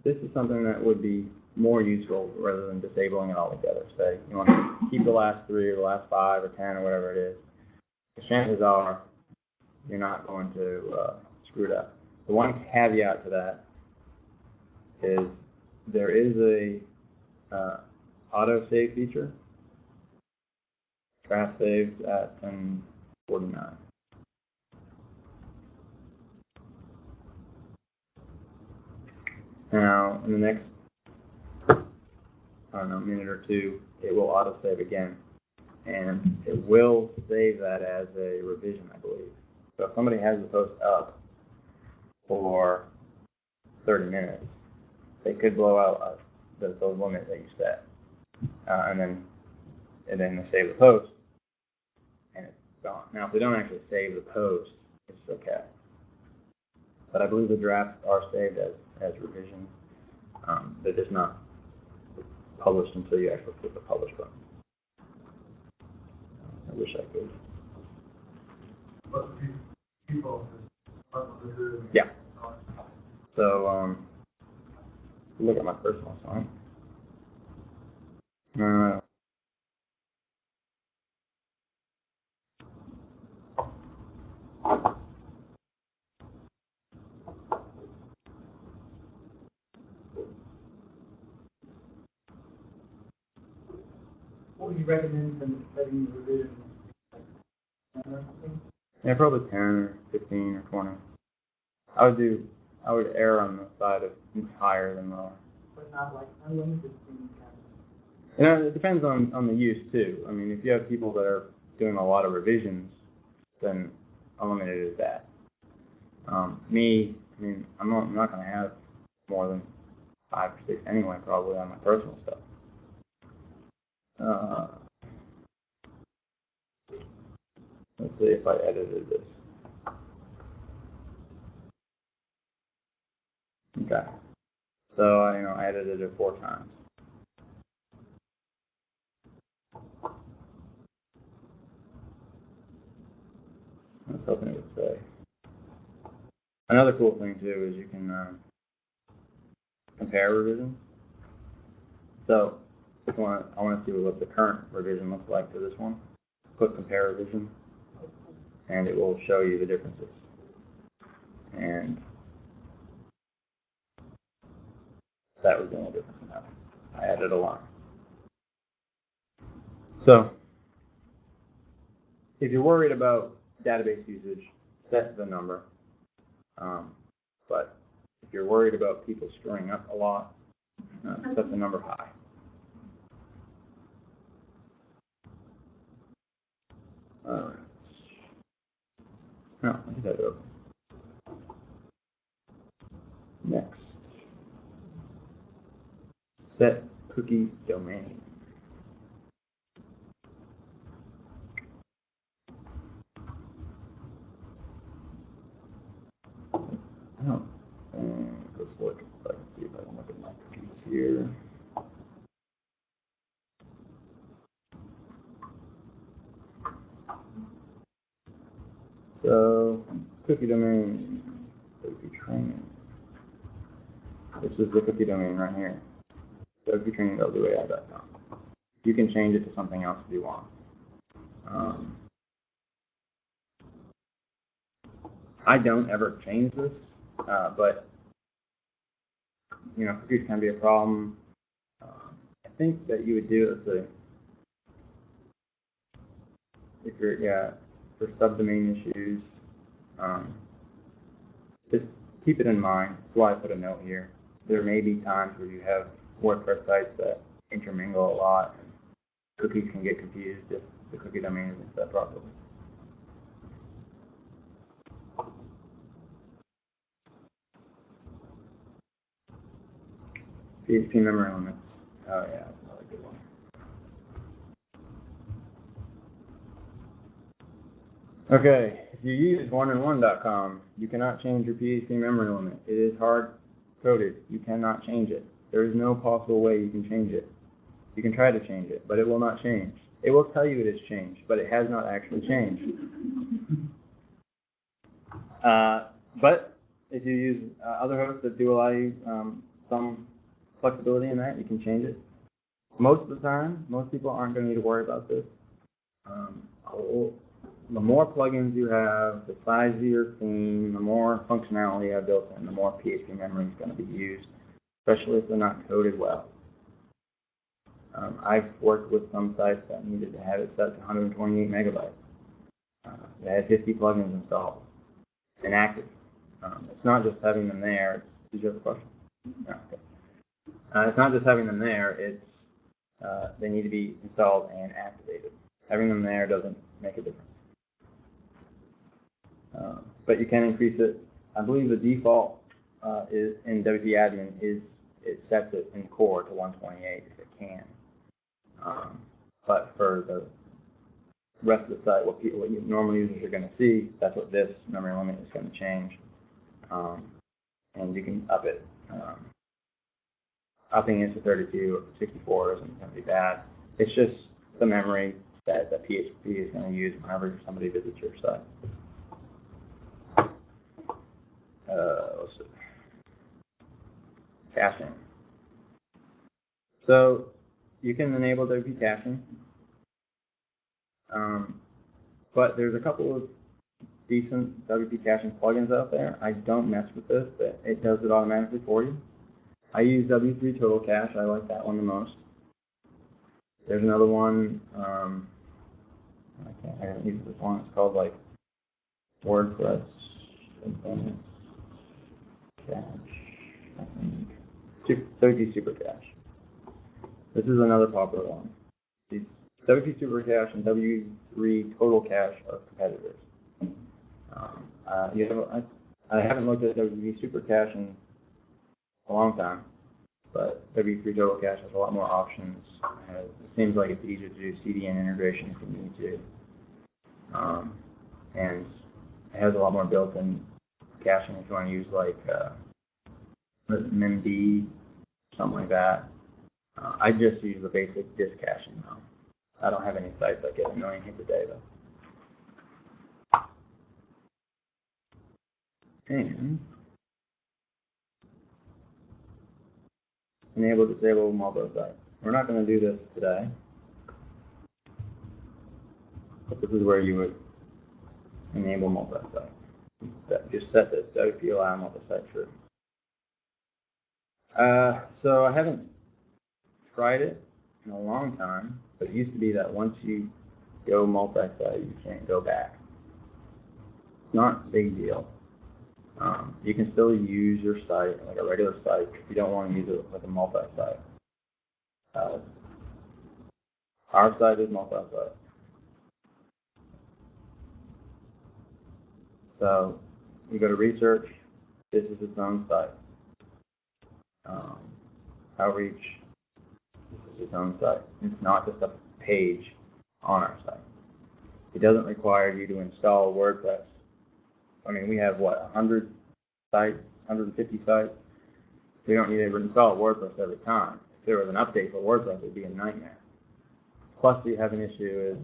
This is something that would be more useful rather than disabling it altogether. Say you want to keep the last 3 or the last 5 or 10 or whatever it is. The chances are you're not going to screw it up. The one caveat to that is there is a auto-save feature. Draft saved at 10:49. Now, in the next, I don't know, minute or two, it will auto-save again. And it will save that as a revision, I believe. So if somebody has the post up for 30 minutes, they could blow out the limit that you set. And then they save the post, and it's gone. Now, if they don't actually save the post, it's okay. But I believe the drafts are saved as revisions. They're just not published until you actually click the publish button. I wish I could. Yeah. So, look at my personal site. What would you recommend them setting the revision? Yeah, probably 10 or 15 or 20. I would err on the side of higher than lower. But not like unlimited things. You know, it depends on the use too. I mean, if you have people that are doing a lot of revisions, then unlimited is that. Me, I mean, I'm not going to have more than 5 or 6 anyway, probably on my personal stuff. Let's see if I edited this. Okay. So I edited it 4 times. I was hoping it would say. Another cool thing too is you can compare revisions. So I want to see what the current revision looks like to this one. Click compare revision, and it will show you the differences. And that was the only difference in that. I added a line. So if you're worried about database usage, set the number. But if you're worried about people screwing up a lot, set the number high. No, I just had it open. Next. Set cookie domain. I don't let's look if I can see if I can look at my cookies here. So cookie domain, cookie training. This is the cookie domain right here. cookietraining.ai.com. You can change it to something else if you want. I don't ever change this, but you know, cookies can be a problem. I think that you would do it if you're for subdomain issues. Just keep it in mind. That's why I put a note here. There may be times where you have WordPress sites that intermingle a lot, and cookies can get confused if the cookie domain isn't set properly. PHP memory limits. Oh yeah, that's another good one. Okay, if you use oneandone.com, you cannot change your PHP memory limit. It is hard-coded. You cannot change it. There is no possible way you can change it. You can try to change it, but it will not change. It will tell you it has changed, but it has not actually changed. But if you use other hosts that do allow you some flexibility in that, you can change it. Most of the time, most people aren't going to need to worry about this. The more plugins you have, the size of your theme, the more functionality you have built in, the more PHP memory is going to be used, especially if they're not coded well. I've worked with some sites that needed to have it set to 128 megabytes. They had 50 plugins installed and active. It's not just having them there. Did you have a question? No, okay. It's not just having them there. It's they need to be installed and activated. Having them there doesn't make a difference. But you can increase it. I believe the default is in WP-admin it sets it in core to 128 if it can. But for the rest of the site, what normal users are going to see, that's what this memory limit is going to change. And you can up it. Upping it to 32 or 64 isn't going to be bad. It's just the memory that the PHP is going to use whenever somebody visits your site. Let's see. Caching. So you can enable WP caching, but there's a couple of decent WP caching plugins out there. I don't mess with this, but it does it automatically for you. I use W3 Total Cache. I like that one the most. There's another one. I haven't used this one. It's called like WordPress Advanced Cache. I think WP Super Cache. This is another popular one. These WP Super Cache and W3 Total Cache are competitors. I haven't looked at WP Super Cache in a long time, but W3 Total Cache has a lot more options. It seems like it's easier to do CDN integration if you need to, and it has a lot more built-in caching if you want to use like MemD, something like that. I just use the basic disk caching though. I don't have any sites that get 1 million hits a day though. And enable, disable multi-site. We're not going to do this today, but this is where you would enable multi-site. Just set this WP allow multi-site true. So I haven't tried it in a long time, but it used to be that once you go multi-site, you can't go back. It's not a big deal. You can still use your site like a regular site if you don't want to use it like a multi-site. Our site is multi-site. So you go to research, this is its own site. Outreach, this is its own site. It's not just a page on our site. It doesn't require you to install WordPress. I mean, we have, what, 100 sites, 150 sites? We don't need to install WordPress every time. If there was an update for WordPress, it would be a nightmare. Plus, we have an issue is,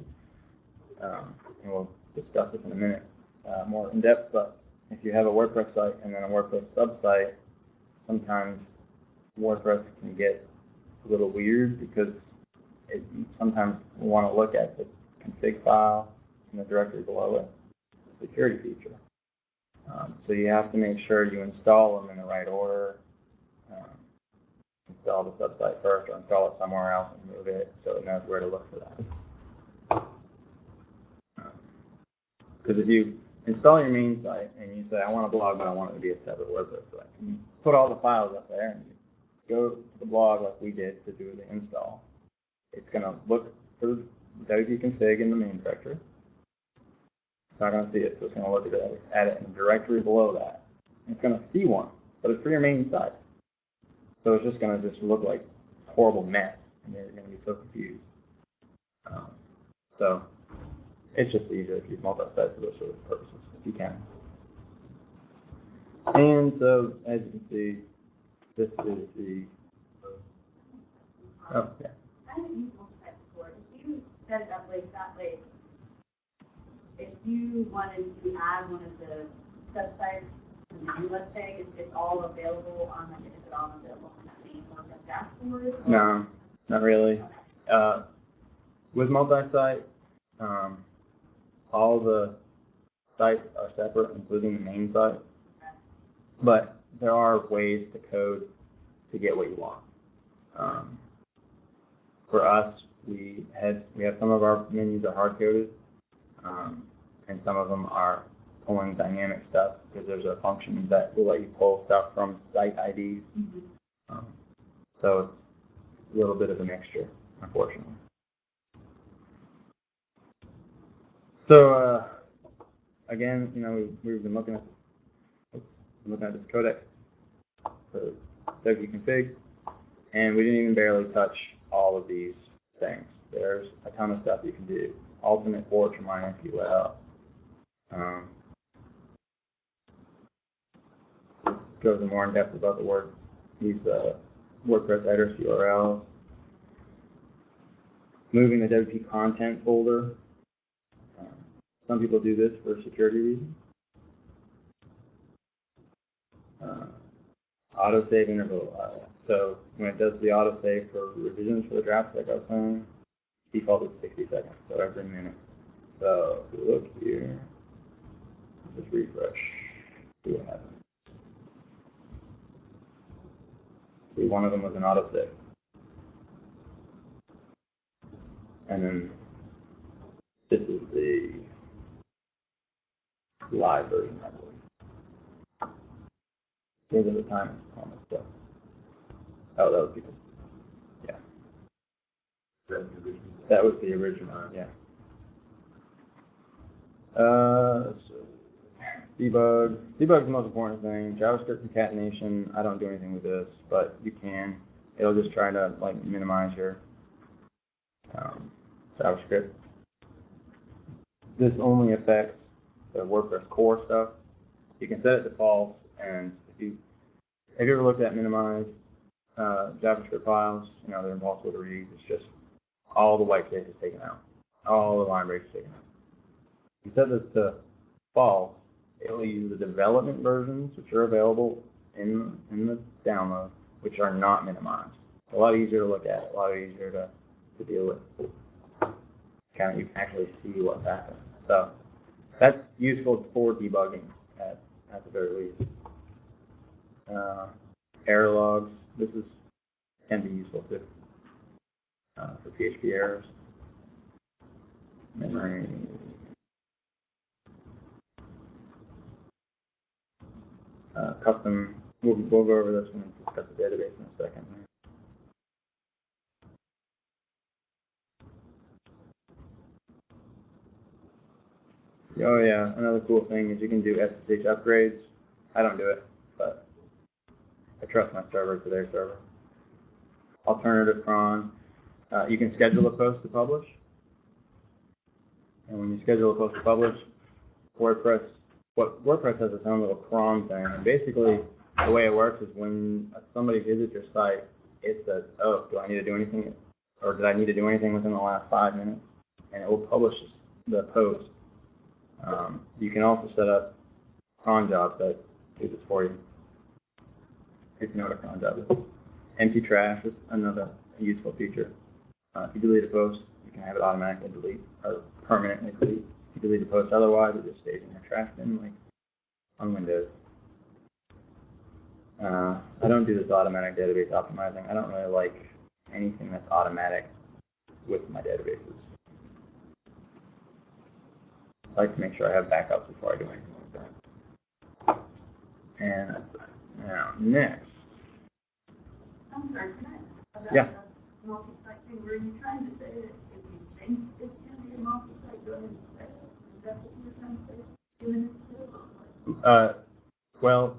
and we'll discuss this in a minute more in depth, but if you have a WordPress site and then a WordPress sub-site, sometimes WordPress can get a little weird because it sometimes we want to look at the config file in the directory below it, the security feature. So you have to make sure you install them in the right order. Install the sub-site first or install it somewhere else and move it so it knows where to look for that. Because if you install your main site and you say, I want a blog, but I want it to be a separate WordPress site, and you put all the files up there and you go to the blog like we did to do the install. It's going to look for the WP config in the main directory. It's not going to see it, so it's going to look at it in the directory below that. And it's going to see one, but it's for your main site. So it's just going to just look like a horrible mess, and you're going to be so confused. So it's just easier if you multi-site for those sort of purposes, if you can. And so, as you can see, this is the, oh, yeah. I haven't used multi-site before. If you set it up like that way, if you wanted to add one of the sub-sites to the main website, is it all available on, like, is it all available on that main WordPress dashboard? Or? No, not really. With multi-site, all the sites are separate, including the main site. But there are ways to code to get what you want. For us, we have some of our menus are hard-coded, and some of them are pulling dynamic stuff because there's a function that will let you pull stuff from site IDs. Mm-hmm. So it's a little bit of a mixture, unfortunately. So again, you know, we've been looking at this codex for wp-config, and we didn't even barely touch all of these things. There's a ton of stuff you can do. Alternate ports from MySQL. Goes more in depth about these WordPress address URLs. Moving the WP content folder. Some people do this for security reasons. Autosave interval. So when it does the autosave for revisions for the drafts like I was saying, default is 60 seconds, so every minute. So if you look here, just refresh, see what happens. See, one of them was an autosave. And then this is the live version, I believe. These are the timers on this stuff. Oh, that was because, yeah. That was the original, yeah. So debug. Debug is the most important thing. JavaScript concatenation, I don't do anything with this, but you can. It'll just try to like minimize your JavaScript. This only affects the WordPress core stuff. You can set it to false, and have you ever looked at minimize JavaScript files? You know, they're impossible to read. It's just all the white space is taken out. All the line breaks is taken out. If you set this to false, it will use the development versions, which are available in the download, which are not minimized. A lot easier to look at, a lot easier to deal with. Kind of, you can actually see what's happening. So that's useful for debugging at the very least. Error logs. This can be useful too for PHP errors. Memory. Custom. We'll go over this when we discuss the database in a second. Oh yeah, another cool thing is you can do SSH upgrades. I don't do it, but I trust my server to their server. Alternative cron. You can schedule a post to publish. And when you schedule a post to publish, WordPress has its own little cron thing. And basically, the way it works is when somebody visits your site, it says, oh, do I need to do anything? Or did I need to do anything within the last 5 minutes? And it will publish the post. You can also set up cron jobs that do this for you. If you know what a cron job is. Empty trash is another useful feature. If you delete a post, you can have it automatically delete or permanently delete. If you delete a post otherwise, it just stays in your trash bin, like on Windows. I don't do this automatic database optimizing. I don't really like anything that's automatic with my databases. I like to make sure I have backups before I do anything like that. And now, next. I'm sorry, can I? About Yeah. the multi-site thing, were you trying to say that if you think it's going to be a multi-site, go ahead and say it? Is that what you were trying to say? 2 minutes ago? Well,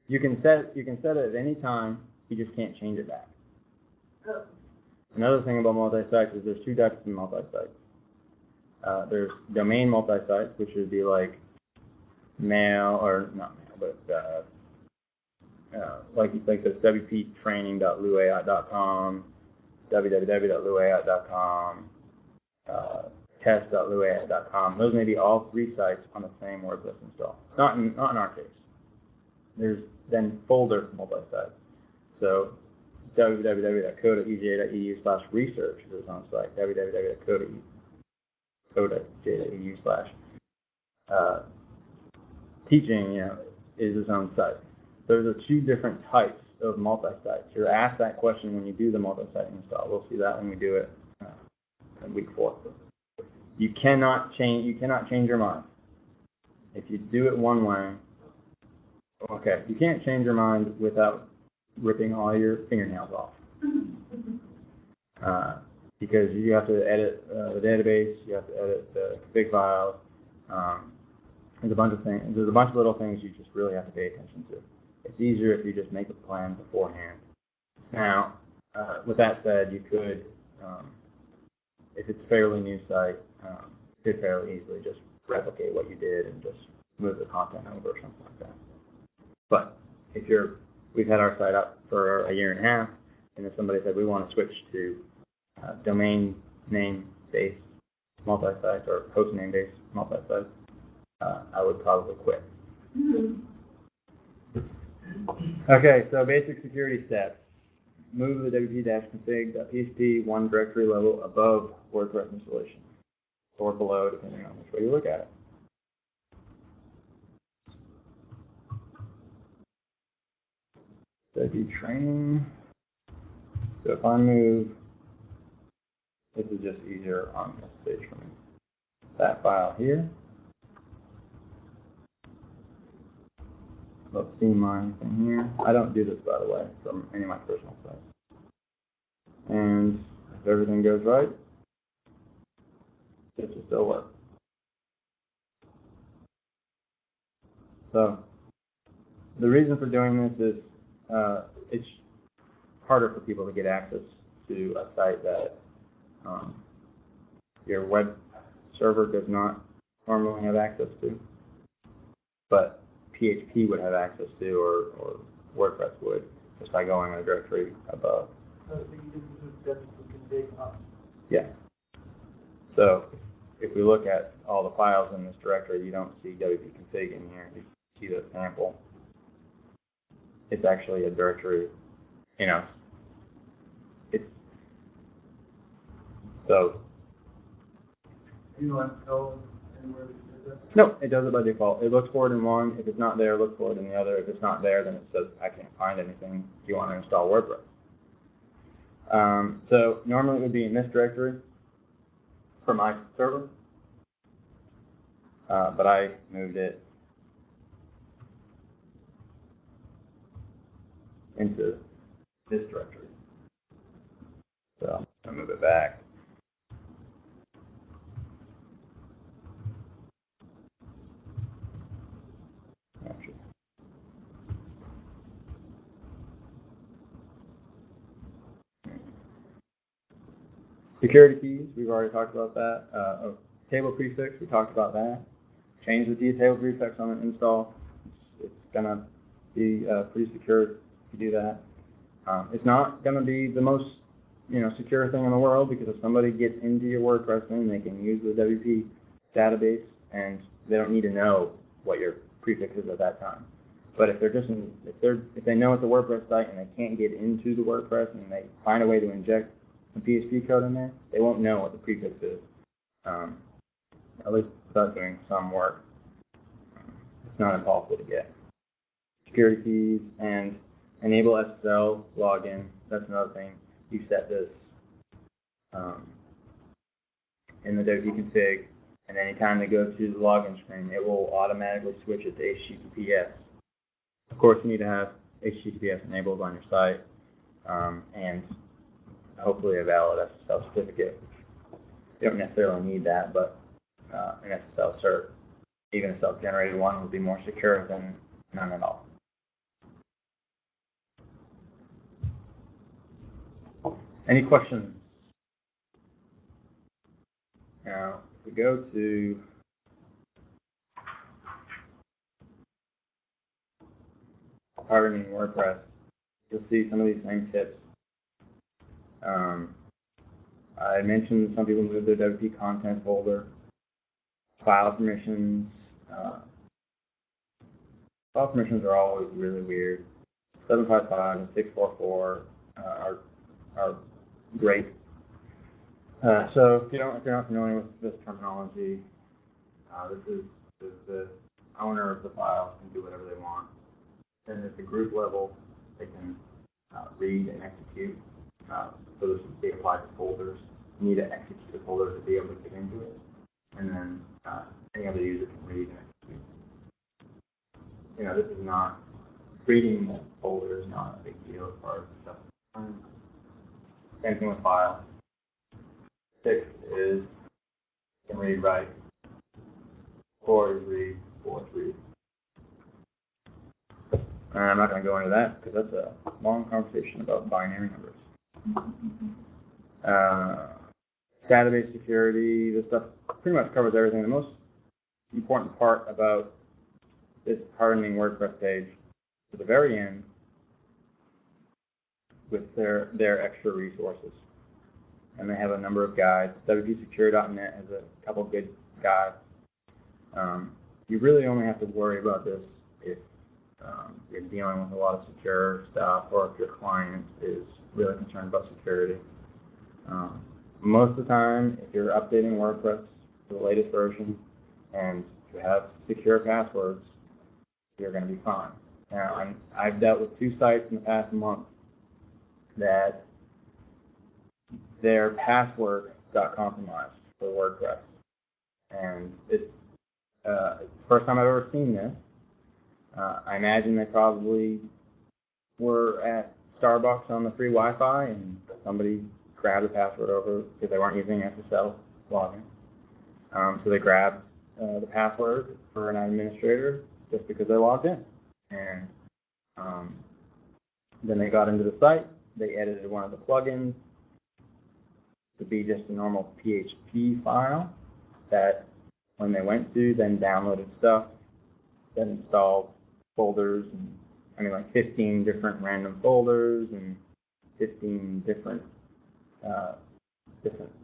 you can set it at any time. You just can't change it back. Oh. Another thing about multi-sites is there's 2 types of multi-sites. There's domain multi-sites, which would be like mail, or not mail, but like this wptraining.luai.com, www.luai.com, test.luai.com. Those may be all 3 sites on the same WordPress install. Not in our case. There's then folder multi-sites. So www.co.uga.edu/research is its own site. www.co.uga.teaching, is its own site. Those are 2 different types of multi-sites. You're asked that question when you do the multi-site install. We'll see that when we do it in week 4. You cannot change your mind. If you do it one way, okay, you can't change your mind without ripping all your fingernails off. Because you have to edit the database, you have to edit the config files. There's a bunch of things. There's a bunch of little things you just really have to pay attention to. It's easier if you just make a plan beforehand. Now, with that said, you could, if it's a fairly new site, you could fairly easily just replicate what you did and just move the content over or something like that. But if we've had our site up for a year and a half, and if somebody said we want to switch to domain name-based multi-sites or host name-based multi-sites, I would probably quit. Okay, so basic security steps. Move the wp-config.php 1 directory level above WordPress installation, or below, depending on which way you look at it. WP training. So if I move, this is just easier on this page for me. That file here. Let's see my thing here. I don't do this, by the way, from any of my personal sites. And if everything goes right, it should still work. So the reason for doing this is it's harder for people to get access to a site that your web server does not normally have access to, but PHP would have access to, or WordPress would, just by going in a directory above. Yeah. So if we look at all the files in this directory, you don't see wp-config in here. You see the sample. It's actually a directory, it's so. You don't have to tell them anywhere that you did that? No, it does it by default. It looks for it in one. If it's not there, look for it in the other. If it's not there, then it says, I can't find anything. Do you want to install WordPress? So normally it would be in this directory for my server, but I moved it into this directory. So I'll move it back. Security keys, we've already talked about that. Table prefix, we talked about that. Change the table prefix on an install. It's going to be pretty secure if you do that. It's not going to be the most secure thing in the world, because if somebody gets into your WordPress thing, they can use the WP database, and they don't need to know what your prefix is at that time. But if if they know it's a WordPress site and they can't get into the WordPress and they find a way to inject some PHP code in there, they won't know what the prefix is. At least without doing some work. It's not impossible to get. Security keys and enable SSL login. That's another thing. You set this in the WP config, and anytime they go to the login screen, it will automatically switch it to HTTPS. Of course, you need to have HTTPS enabled on your site, and hopefully a valid SSL certificate. You don't necessarily need that, but an SSL cert, even a self-generated one, would be more secure than none at all. Any questions? Now, if we go to hardening WordPress, you'll see some of these same tips. I mentioned some people move their WP content folder, file permissions. File permissions are always really weird. 755 and 644 are great. So if you're not familiar with this terminology, this is the owner of the file can do whatever they want. Then at the group level, they can read and execute. So this would be applied to folders. You need to execute the folder to be able to get into it, and then any other user can read and execute. This is not reading the folder is not a big deal as far as stuff. Same thing with file. 6 is can read, write. 4 is read. 4 is read. I'm not going to go into that because that's a long conversation about binary numbers. Database security, this stuff pretty much covers everything. The most important part about this hardening WordPress page at the very end with their extra resources. And they have a number of guides. WPSecure.net has a couple good guides. You really only have to worry about this if you're dealing with a lot of secure stuff, or if your client is really concerned about security. Most of the time, if you're updating WordPress to the latest version and you have secure passwords, you're going to be fine. Now, I've dealt with 2 sites in the past month that their password got compromised for WordPress. And it's the first time I've ever seen this. I imagine they probably were at Starbucks on the free Wi-Fi and somebody grabbed the password over because they weren't using SSL login. So they grabbed the password for an administrator just because they logged in. And then they got into the site. They edited one of the plugins to be just a normal PHP file that when they went to, then downloaded stuff, then installed folders, and like 15 different random folders and 15 different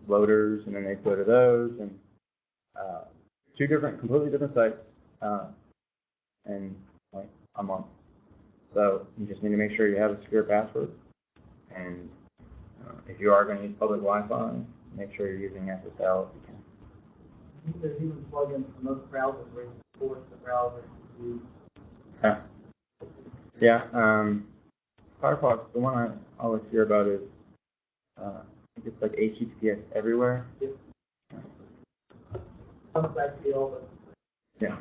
loaders, and then they go to those, and 2 completely different sites, and like a month. So you just need to make sure you have a secure password, and if you are going to use public Wi-Fi, make sure you're using SSL if you can. I think there's even plugins for most browsers where you force the browser to use. Yeah. Firefox, the one I always hear about is, I think it's like HTTPS everywhere. Yep. Comes back to the old. Yeah.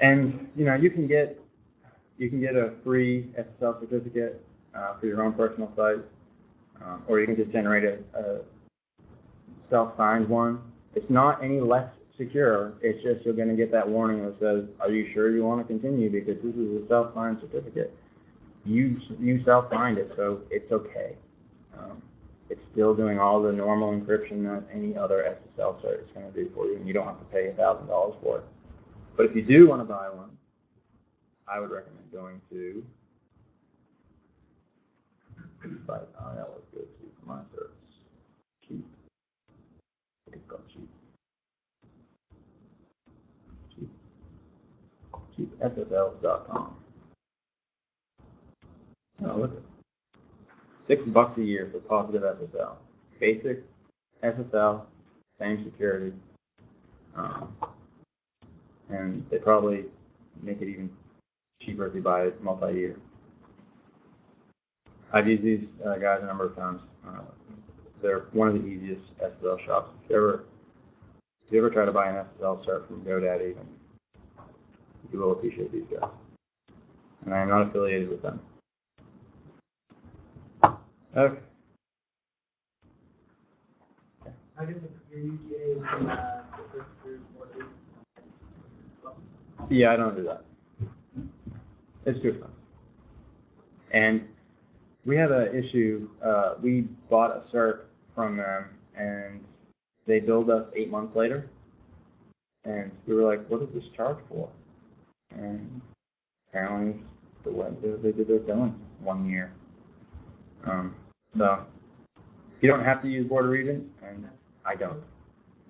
And you can get a free SSL certificate for your own personal site, or you can just generate a self-signed one. It's not any less secure. It's just you're going to get that warning that says, "Are you sure you want to continue? Because this is a self-signed certificate. You self-signed it, so it's okay." it's still doing all the normal encryption that any other SSL cert is going to do for you, and you don't have to pay $1,000 for it. But if you do want to buy one, I would recommend going to that was good too for my certs. Cheap. It's called cheap. CheapSSL.com. Oh, look at it. $6 a year for positive SSL. Basic SSL, same security. And they probably make it even cheaper if you buy it multi-year. I've used these guys a number of times. They're one of the easiest SSL shops. If you ever try to buy an SSL cert from GoDaddy, you will appreciate these guys. And I am not affiliated with them. Okay. I guess your UGA is Yeah, I don't do that. It's too expensive. And we had an issue. We bought a cert from them, and they billed us 8 months later. And we were like, what is this charge for? And apparently the way they did their billing 1 year. So you don't have to use border region, and I don't.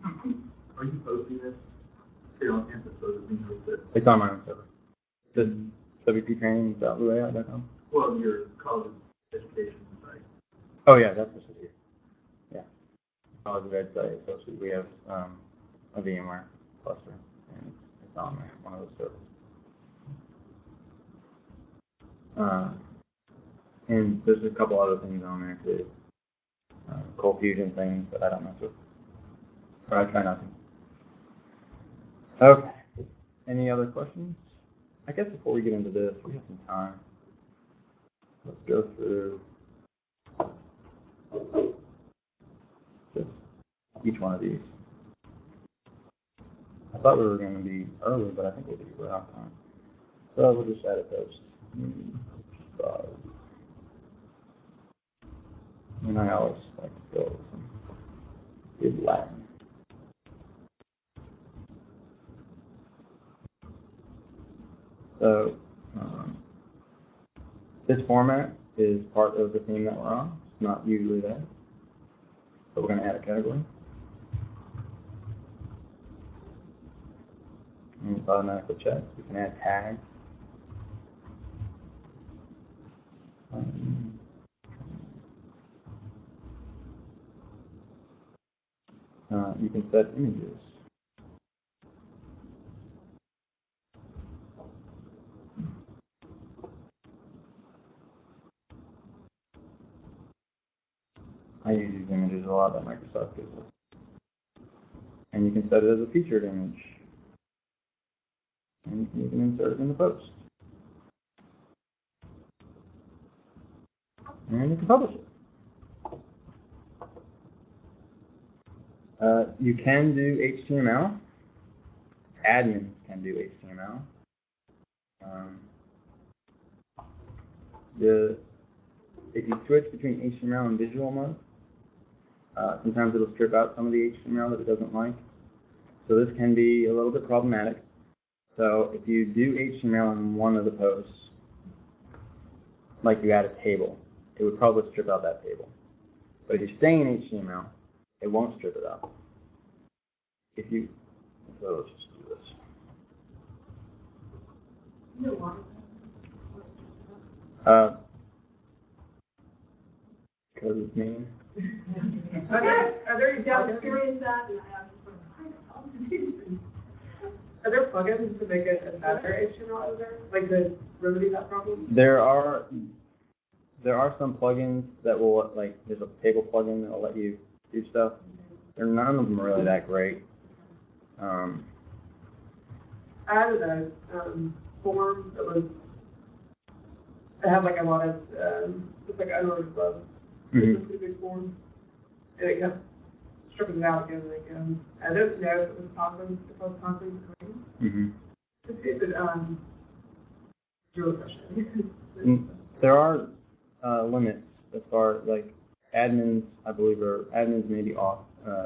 Are you posting this? You're on campus, so it means that. It's on my own server. The wptraining.luai.com. Well, your college education site. Oh yeah, that's just here. Yeah. College of Ed site. So we have a VMware cluster, and it's on there, one of those servers. And there's a couple other things on there too. Cold Fusion things that I don't mess with. Or I try not to. Okay. Any other questions? I guess before we get into this, we have some time. Let's go through just each one of these. I thought we were going to be early, but I think we're out of time. So we'll just add a post. And I always like to go with some good Latin. So this format is part of the theme that we're on. It's not usually there. So we're going to add a category. And it's automatically checked. We can add tags. You can set images. I use these images a lot that Microsoft gives us. And you can set it as a featured image. And you can insert it in the post. And you can publish it. You can do HTML. Admins can do HTML. If you switch between HTML and visual mode, sometimes it'll strip out some of the HTML that it doesn't like. So this can be a little bit problematic. So if you do HTML in one of the posts, like you add a table, it would probably strip out that table. But if you stay in HTML, it won't strip it out. So let's just do this. Because it's mean. Are there plugins to make it a better HTML editor, like to remedy that problem? There are some plugins that will, like, there's a table plugin that will let you do stuff. None of them are really that great. I added a form that was, it had like a lot of, just like unloaded above. It's a pretty big form. And it kept stripping it out again and again. I didn't know if it was constantly clean. To see if it, you're refreshing. There are limits as far as, like, admins, I believe, admins may be off,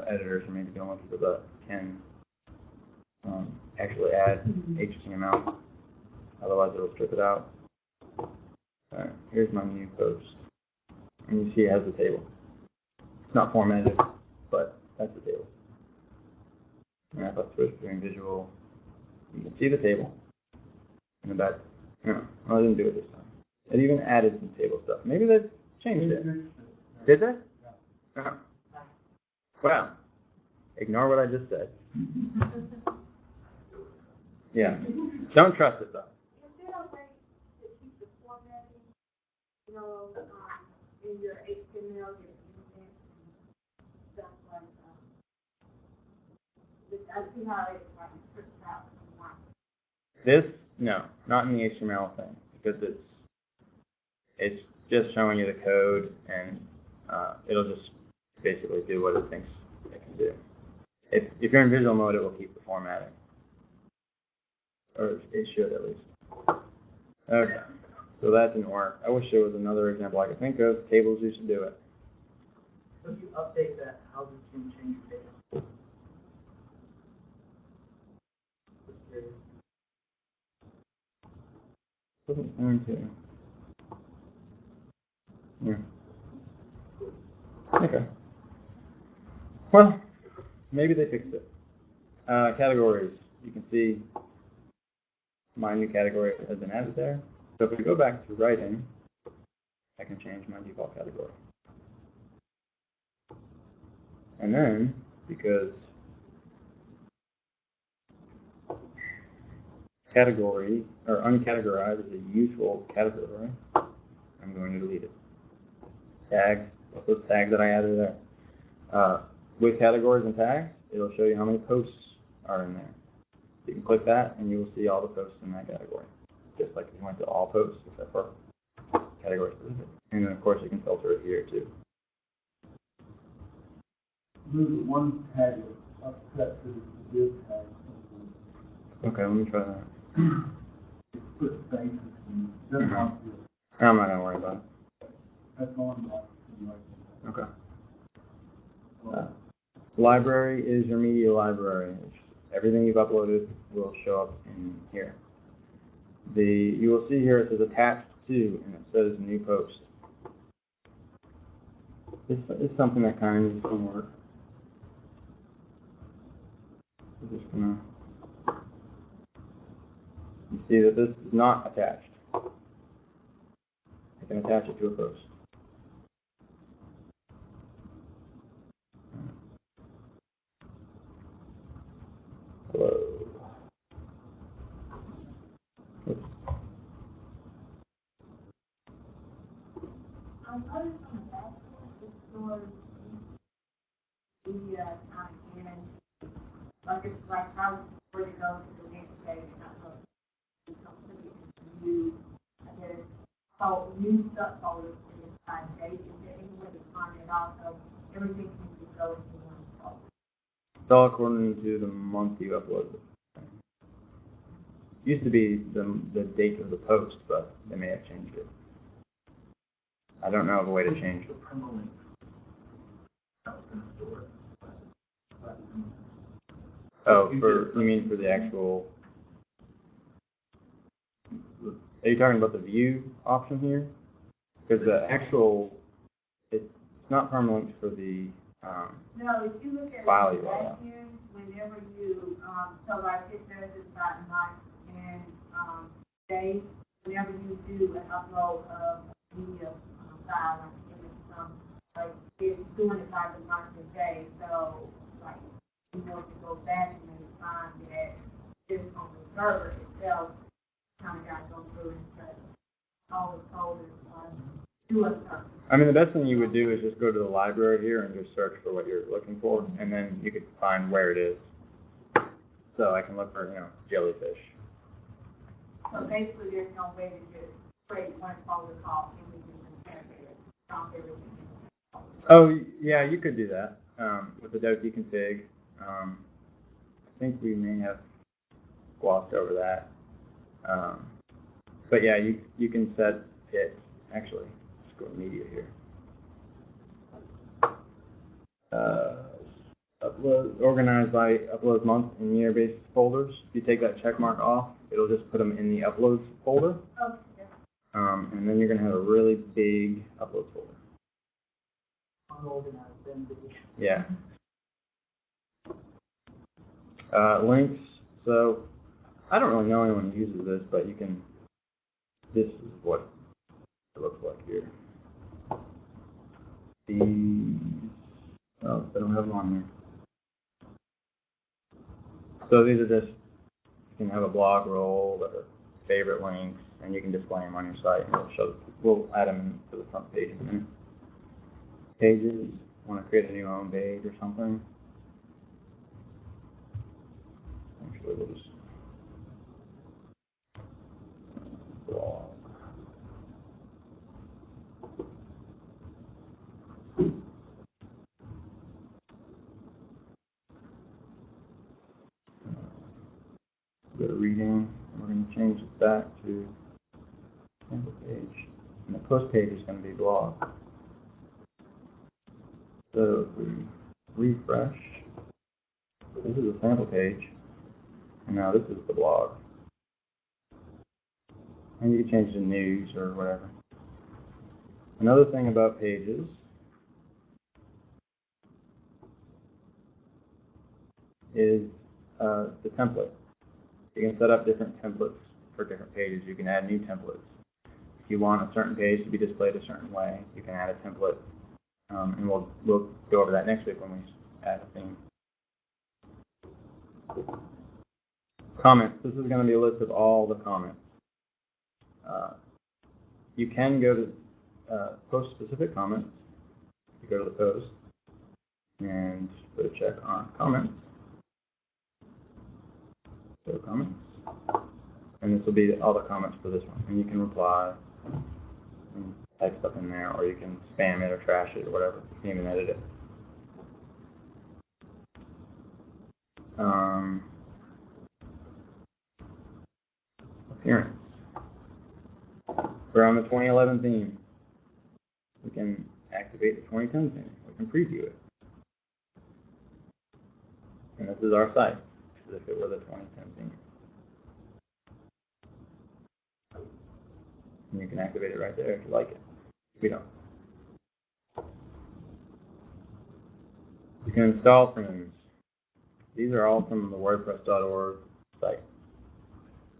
editors are maybe the only people that can actually add HTML. Otherwise, it'll strip it out. Here's my new post. And you see it has a table. It's not formatted, but that's the table. And if I switch between visual, you can see the table in the back. No, I didn't do it this time. It even added some table stuff. Maybe they changed it. Did they? Yeah. Wow. Ignore what I just said. Yeah. Don't trust it though. Is there a way to keep the formatting, in your HTML, your internet, stuff like that? I see how it's like stripped out. This, no, not in the HTML thing, because it's just showing you the code, and it'll just basically do what it thinks it can do. If you're in visual mode, it will keep the formatting, or it should at least. Okay, so that didn't work. I wish there was another example I could think of. Tables used to do it. So if you update that, how does it change your data? Doesn't seem to. Yeah. Okay. Well, maybe they fixed it. Categories. You can see my new category has been added there. So if we go back to writing, I can change my default category. And then, because category, or uncategorized is a useful category, I'm going to delete it. Tags, those tags that I added there. With categories and tags, it'll show you how many posts are in there. You can click that and you will see all the posts in that category. Just like if you went to all posts except for category specific. And then of course you can filter it here too. Move one tag up set to the div tag. Okay, let me try that. Put spaces and just want to. I'm not going to worry about it. That's on block. Okay. Library is your media library. Everything you've uploaded will show up in here. You will see here it says attached to, and it says new post. This is something that kind of needs some work. We're just gonna. You see that this is not attached. I can attach it to a post. Hello. Oops. Other than that, it's for the and like it's like how where to go to the next page, not look. New, I guess, new subfolders in the side page, and then anywhere to find it also, everything can just go into one folder. It's all according to the month you uploaded it. Used to be the date of the post, but they may have changed it. I don't know of a way to change it. Oh, you mean for the actual? Are you talking about the view option here? Because the actual, it's not permalink for the No, if you look at file the URL. vacuum, whenever you, so like it says it's about month and day, whenever you do an upload of media file, like it's doing it by the month and day, so like you know to go back and then find that it's on the server itself, kind of got to go through and set all the folders do a search. I mean, the best thing you would do is just go to the library here and just search for what you're looking for, and then you could find where it is. So I can look for, jellyfish. So basically, there's no way to just create one folder called images and dump everything in. Oh, yeah, you could do that with the .deconfig. I think we may have glossed over that. But yeah, you can set it, actually, let's go to media here. Organized by uploads month and year based folders. If you take that check mark off, it'll just put them in the uploads folder. Oh, yeah. And then you're going to have a really big uploads folder. Unorganized, then big. Yeah. Links. So I don't really know anyone who uses this, but you can. This is what it looks like here. Oh, they don't have them on here. So these are just, you can have a blog roll that are favorite links, and you can display them on your site. And we'll add them to the front page in a minute. Pages, want to create a new home page or something. Actually, we'll just blog. Go to reading. We're going to change that to sample page. And the post page is going to be blog. So if we refresh, this is a sample page, and now this is the blog. And you can change it to news or whatever. Another thing about pages is the template. You can set up different templates for different pages. You can add new templates. If you want a certain page to be displayed a certain way, you can add a template. And we'll go over that next week when we add a theme. Comments. This is going to be a list of all the comments. You can go to post-specific comments. You go to the post and put a check on comments. Go to comments. And this will be all the comments for this one. And you can reply and type stuff in there, or you can spam it or trash it or whatever. You can even edit it. Appearance. We're on the 2011 theme. We can activate the 2010 theme. We can preview it. And this is our site, as if it were the 2010 theme. And you can activate it right there if you like it. If you don't. You can install themes. These are all from the WordPress.org site.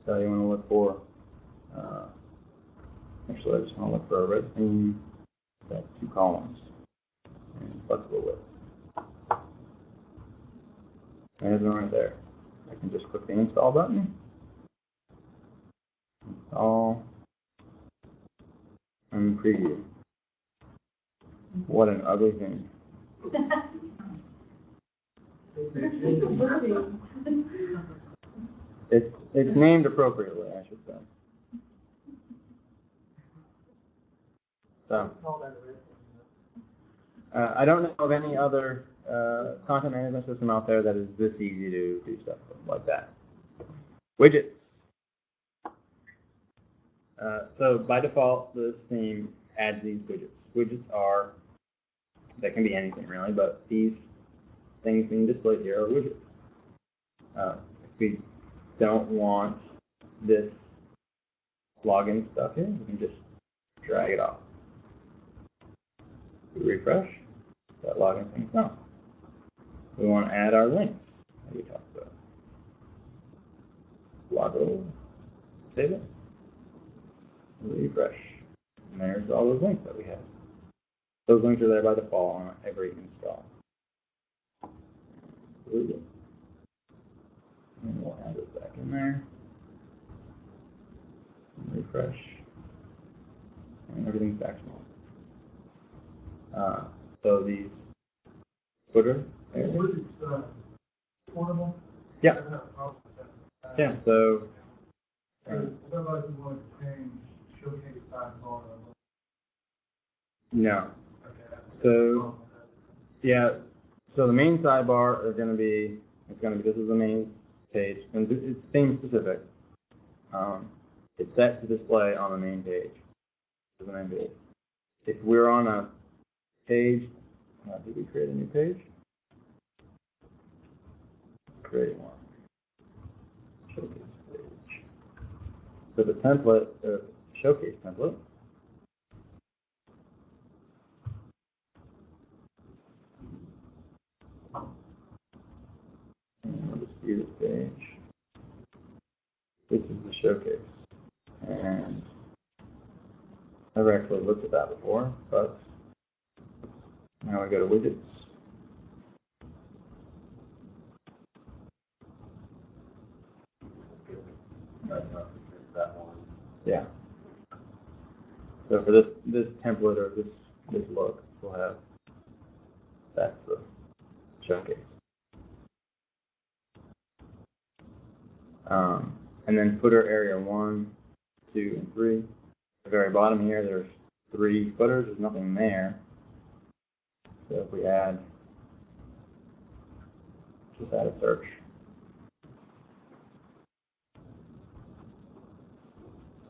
So you want to look for, actually I just want to look for a red theme that's 2 columns and flexible width. There's one right there. I can just click the install button. Install. And preview. What an ugly thing. It's named appropriately, I should say. So, I don't know of any other content management system out there that is this easy to do stuff like that. Widgets. So by default, this theme adds these widgets. Widgets they can be anything really, but these things being displayed here are widgets. If we don't want this login stuff in, we can just drag it off. We refresh, that login thing's gone. We want to add our links that we talked about. Log over, save it, refresh. And there's all those links that we have. Those links are there by default on every install. Delete it. And we'll add it back in there. Refresh. And everything's back small. So these footer areas. What is portable? Yeah. Yeah, so What about if you want to change showcase sidebar? no. Okay. So yeah, so the main sidebar is going to be, this is the main page, and it's theme specific. It's set to display on the main page. If we're on a page Did we create a new page? Create one. Showcase page. So the template, the showcase template, and we'll just see this page. This is the showcase. And I've actually looked at that before, but now we go to widgets. That one. Yeah. So for this template or this look, we'll have that's the showcase. And then footer area 1, 2, and 3. At the very bottom here, there's 3 footers. There's nothing there. So if we just add a search.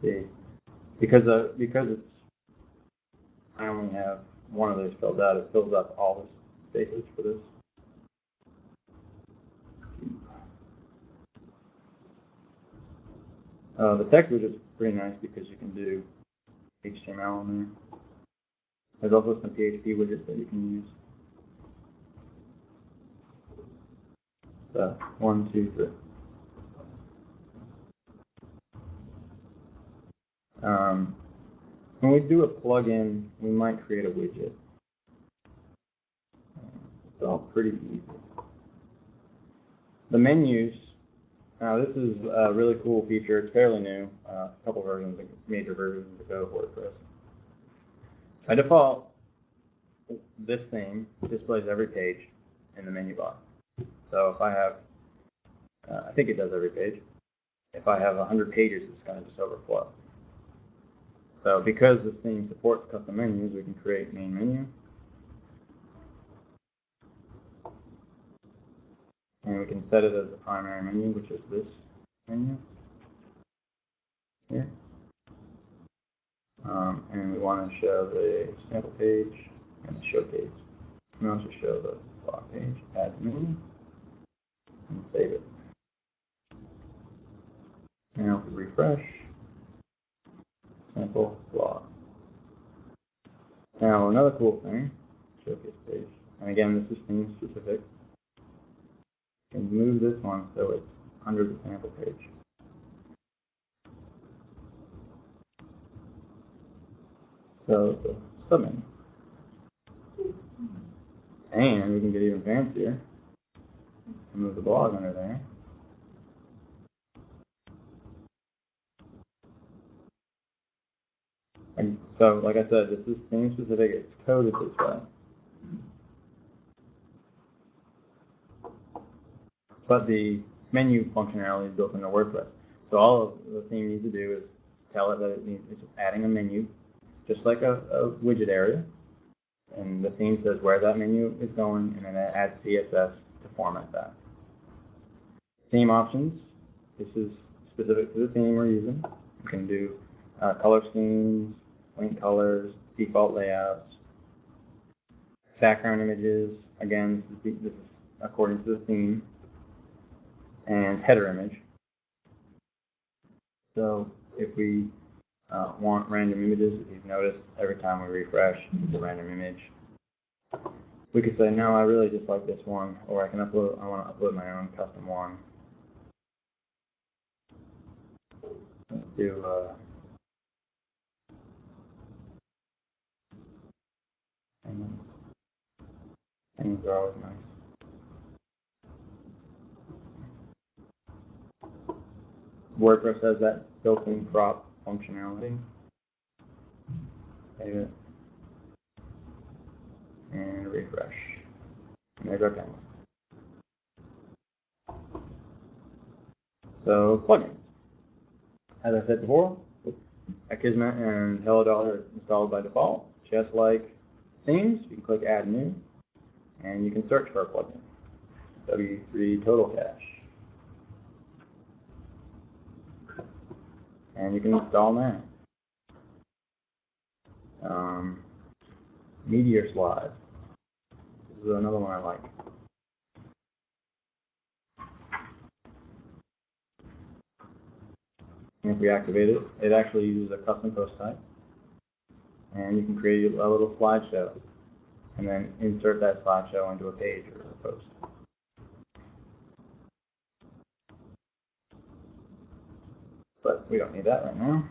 See, because it's, I only have one of those filled out. It fills up all the spaces for this. The text widget is pretty nice because you can do HTML in there. There's also some PHP widgets that you can use. So 1, 2, 3. When we do a plugin, we might create a widget. It's all pretty easy. The menus. Now this is a really cool feature. It's fairly new. A couple versions, major versions ago of WordPress. By default, this theme displays every page in the menu bar. So if I have, I think it does every page. If I have 100 pages, it's going to just overflow. So because this theme supports custom menus, we can create main menu. And we can set it as the primary menu, which is this menu here. And we want to show the sample page and the showcase. We also show the blog page, add the menu, and save it. Now if we refresh, sample blog. Now another cool thing, showcase page. And again, this is theme specific. You can move this one so it's under the sample page. So the submenu. And we can get even fancier and move the blog under there. And so, like I said, this is theme specific. It's coded this way. But the menu functionality is built into WordPress. So all of the theme needs to do is tell it that it's adding a menu, just like a widget area. And the theme says where that menu is going, and then it adds CSS to format that. Theme options. This is specific to the theme we're using. You can do color schemes, link colors, default layouts, background images. Again, this is according to the theme. And header image. So if we want random images, if you've noticed, every time we refresh, it's a random image. We could say, no, I really just like this one, or I want to upload my own custom one. Let's do things are always nice. WordPress has that built-in crop functionality. Save it. And refresh. And there's our canvas. So, plugins. As I said before, Akismet and Hello Dollar are installed by default. Just like themes, you can click Add New, and you can search for a plugin. W3 Total Cache. And you can install now. Meteor Slide. This is another one I like. And if we activate it, it actually uses a custom post type. And you can create a little slideshow and then insert that slideshow into a page or a post. But we don't need that right now.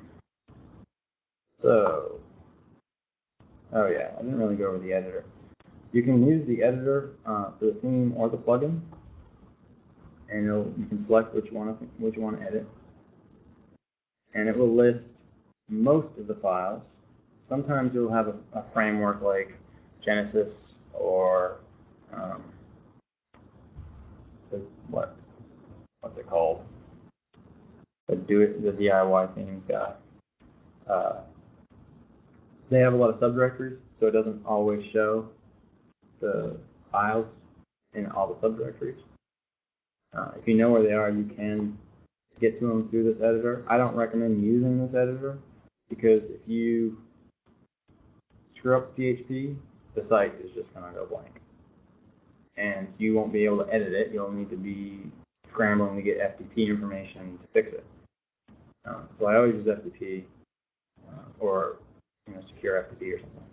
So, oh yeah, I didn't really go over the editor. You can use the editor for the theme or the plugin, and you can select which one you want to edit, and it will list most of the files. Sometimes you'll have a framework like Genesis or what's it called? The DIY themes guy. They have a lot of subdirectories, so it doesn't always show the files in all the subdirectories. If you know where they are, you can get to them through this editor. I don't recommend using this editor because if you screw up PHP, the site is just going to go blank. And you won't be able to edit it. You'll need to be scrambling to get FTP information to fix it. So I always use FTP or secure FTP or something like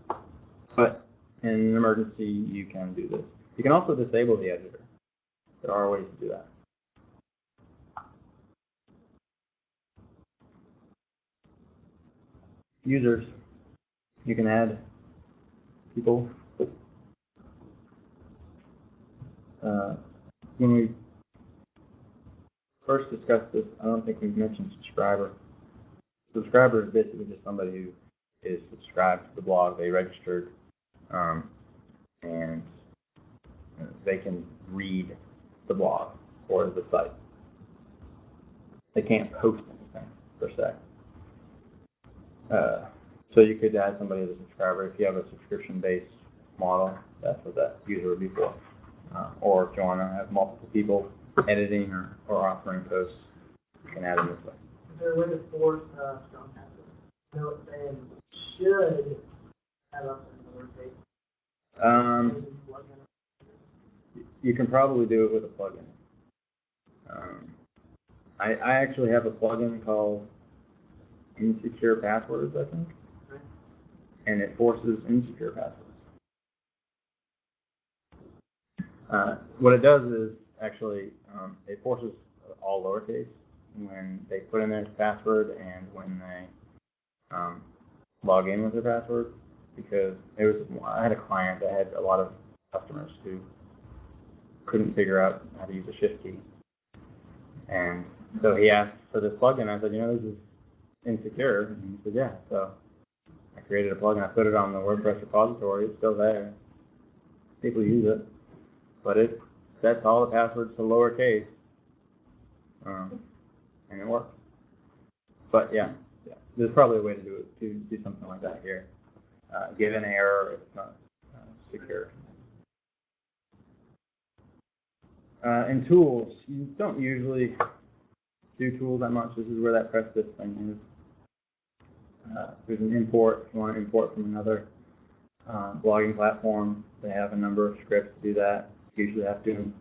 that. But in an emergency, you can do this. You can also disable the editor. There are ways to do that. Users, you can add people. When we first discussed this, I don't think we've mentioned subscriber. Subscriber is basically just somebody who is subscribed to the blog. They registered, and they can read the blog or the site. They can't post anything per se. So you could add somebody as a subscriber. If you have a subscription-based model, that's what that user would be for. Or if you want to have multiple people editing or offering posts, you can add them this way. Is there a way to force strong passwords? It's saying should have up in lowercase. You can probably do it with a plugin. I actually have a plugin called Insecure Passwords, I think, and it forces insecure passwords. What it does is actually it forces all lowercase when they put in their password and when they log in with their password, because I had a client that had a lot of customers who couldn't figure out how to use a shift key, and so he asked for this plugin. I said, this is insecure, and he said, yeah. So I created a plugin. I put it on the WordPress repository. It's still there. People use it, but it sets all the passwords to lowercase, and it works. But yeah, there's probably a way to do something like that here. Give an error if it's not secure. In tools, you don't usually do tools that much. This is where that press this thing is. There's an import. If you want to import from another blogging platform, they have a number of scripts to do that. You usually have to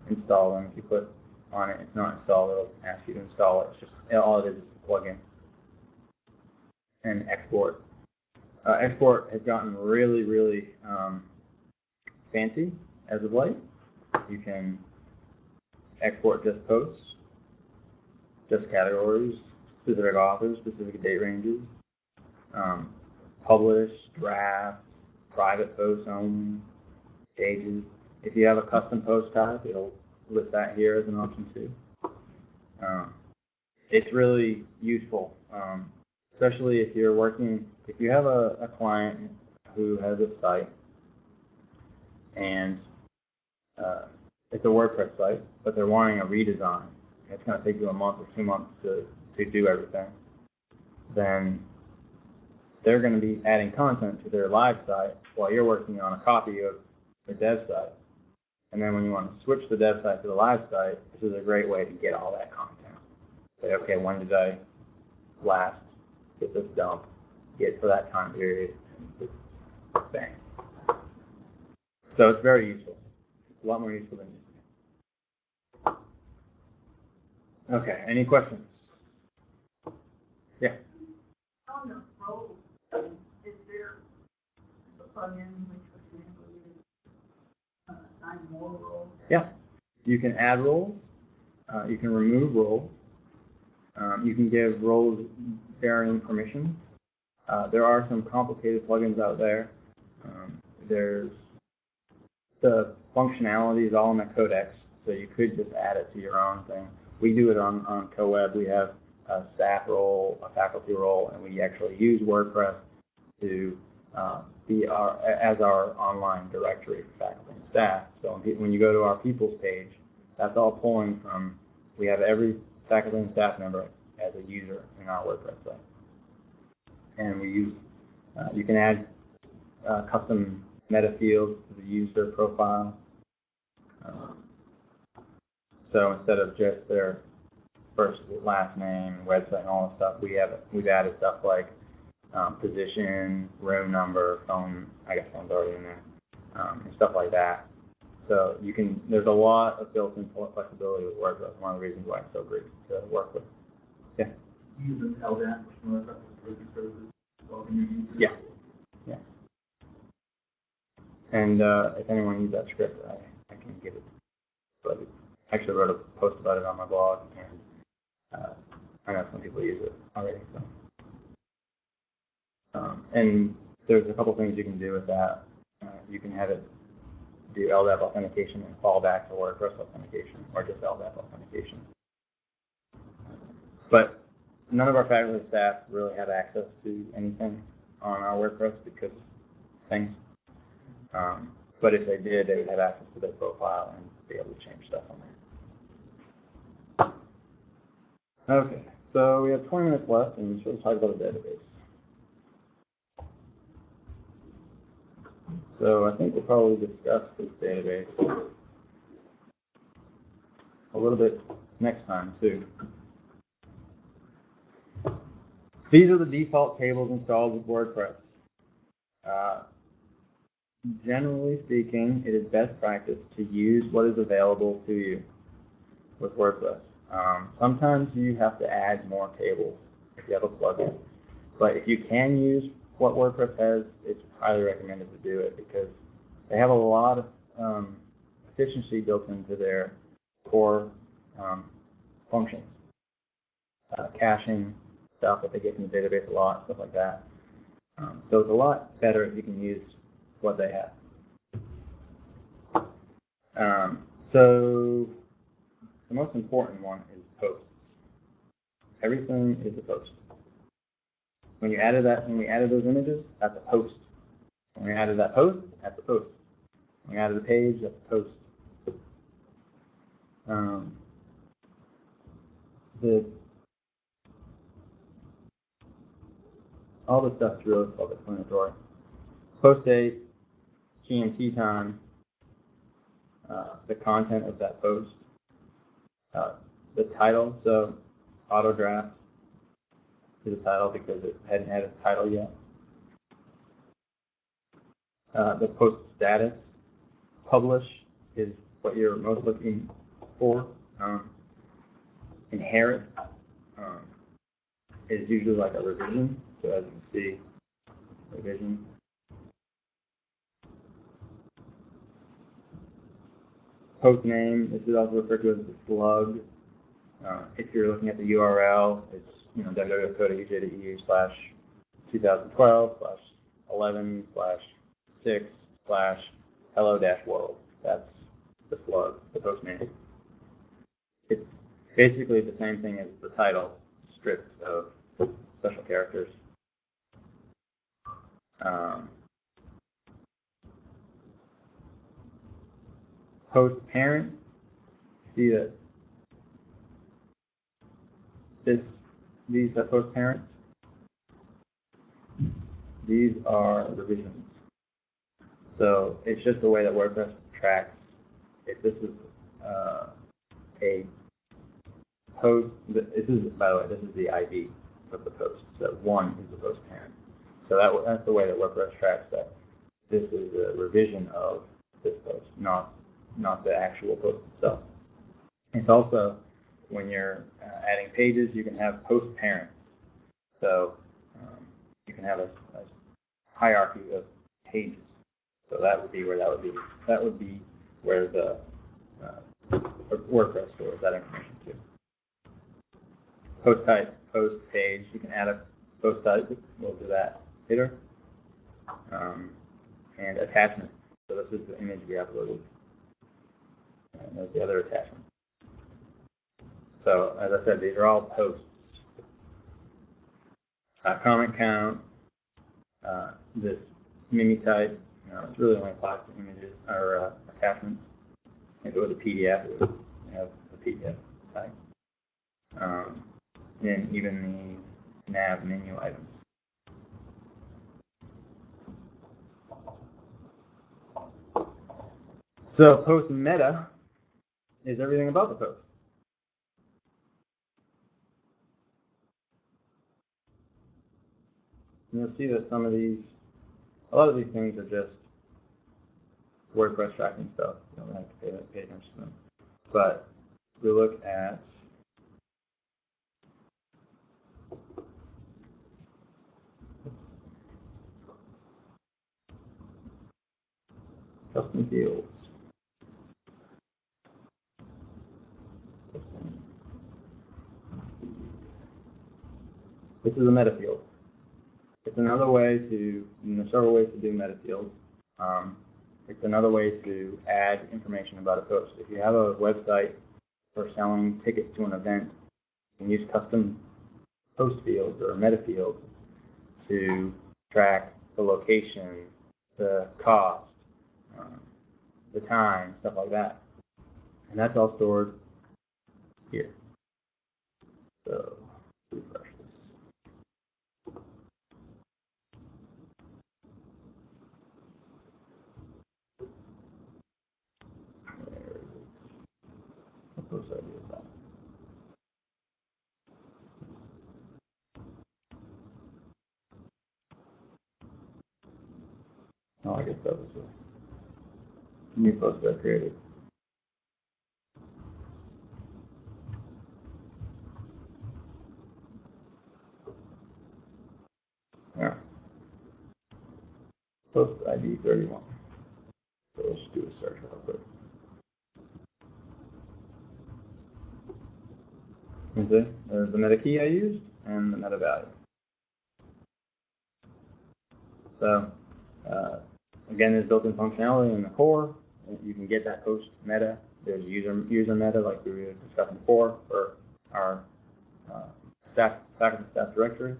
install them. If you put on it, it's not installed, it'll ask you to install it. It's just all it is a plugin. And export. Export has gotten really, really fancy as of late. You can export just posts, just categories, specific authors, specific date ranges, publish, draft, private posts only, pages. If you have a custom post type, it'll list that here as an option too. It's really useful, especially if you have a client who has a site and it's a WordPress site, but they're wanting a redesign. It's going to take you a month or 2 months to do everything. Then they're going to be adding content to their live site while you're working on a copy of the dev site. And then when you want to switch the dev site to the live site, this is a great way to get all that content. Say, okay, when did I last get this dump, get for that time period, bang, So it's very useful. It's a lot more useful than it used to be. Okay, any questions? Yeah. On the roles, is there a plugin which would enable you to assign more roles? Yeah. You can add roles. You can remove roles. You can give roles varying permissions. There are some complicated plugins out there. There's the functionality is all in the codex, so you could just add it to your own thing. We do it on CoWeb. We have a staff role, a faculty role, and we actually use WordPress to be as our online directory for faculty and staff. So when you go to our people's page, that's all pulling from, we have every faculty and staff member as a user in our WordPress site. And we use, you can add custom meta fields to the user profile. So instead of just their first, last name, website, and all that stuff, we've added stuff like position, room number, phone. I guess phone's already in there, and stuff like that. So you can. There's a lot of built-in flexibility with WordPress. One of the reasons why it's so great to work with. Yeah. You use an LDAP, which is one of the services. Yeah. Yeah. And if anyone needs that script, I can give it. But I actually wrote a post about it on my blog, and I know some people use it already. So. And there's a couple things you can do with that. You can have it do LDAP authentication and fall back to WordPress authentication, or just LDAP authentication. But none of our faculty staff really have access to anything on our WordPress because of things. But if they did, they would have access to their profile and be able to change stuff on there. Okay, so we have 20 minutes left, and we'll talk about the database. So I think we'll probably discuss this database a little bit next time, too. These are the default tables installed with WordPress. Generally speaking, it is best practice to use what is available to you with WordPress. Sometimes you have to add more tables if you have a plugin. But if you can use what WordPress has, it's highly recommended to do it because they have a lot of efficiency built into their core functions. Caching, stuff that they get from the database a lot, stuff like that. So it's a lot better if you can use what they have. So the most important one is posts. Everything is a post. When you added those images, that's a post. When we added that post, that's a post. When we added a page, that's a post. All this stuff is really self-explanatory. Post date, GMT time, the content of that post, the title. So auto draft is a title because it hadn't had a title yet. The post status, publish is what you're most looking for. Inherit is usually like a revision. So as you can see, revision. Post name, this is also referred to as the slug. If you're looking at the URL, it's www.edu/2012/11/6/hello-world. That's the slug, the post name. It's basically the same thing as the title, stripped of special characters. Post parent, see that these are post parents. These are revisions. So it's just the way that WordPress tracks. If this is a post, by the way, this is the ID of the post. So 1 is the post parent. So that's the way that WordPress tracks that this is a revision of this post, not the actual post itself. It's also, when you're adding pages, you can have post parents. So you can have a hierarchy of pages. So that would be where that would be. That would be where the WordPress stores that information to. Post type, post page. You can add a post type. We'll do that later. And attachment. So this is the image we uploaded. And there's the other attachment. So as I said, these are all posts. Comment count. This mini type. It's really only applies to images or attachments. If it was a PDF, it would have a PDF type. And even the nav menu items. So post meta is everything about the post. And you'll see that a lot of these things are just WordPress tracking stuff. You don't have to pay attention to them. But if we look at custom fields. This is a meta field. It's another way to, there's several ways to do meta fields. It's another way to add information about a post. If you have a website for selling tickets to an event, you can use custom post fields or meta fields to track the location, the cost, the time, stuff like that. And that's all stored here. So refresh this. What post ID is that? Oh, I guess that was a new post I created. Alright. Post ID 31. So let's do a search real quick. You see, there's the meta key I used and the meta value. So, again, there's built-in functionality in the core. You can get that post meta. There's user meta, like we were discussing before, for our faculty staff directory.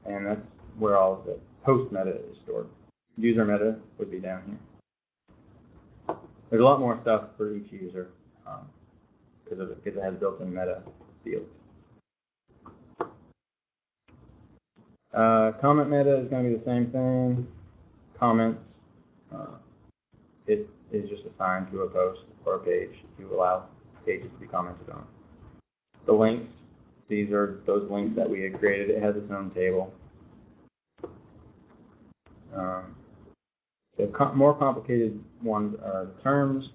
And that's where all of the post meta is stored. User meta would be down here. There's a lot more stuff for each user because it has built-in meta fields. Comment meta is going to be the same thing. Comments, it is just assigned to a post or a page to allow pages to be commented on. The links, these are those links that we had created. It has its own table. The more complicated ones are the terms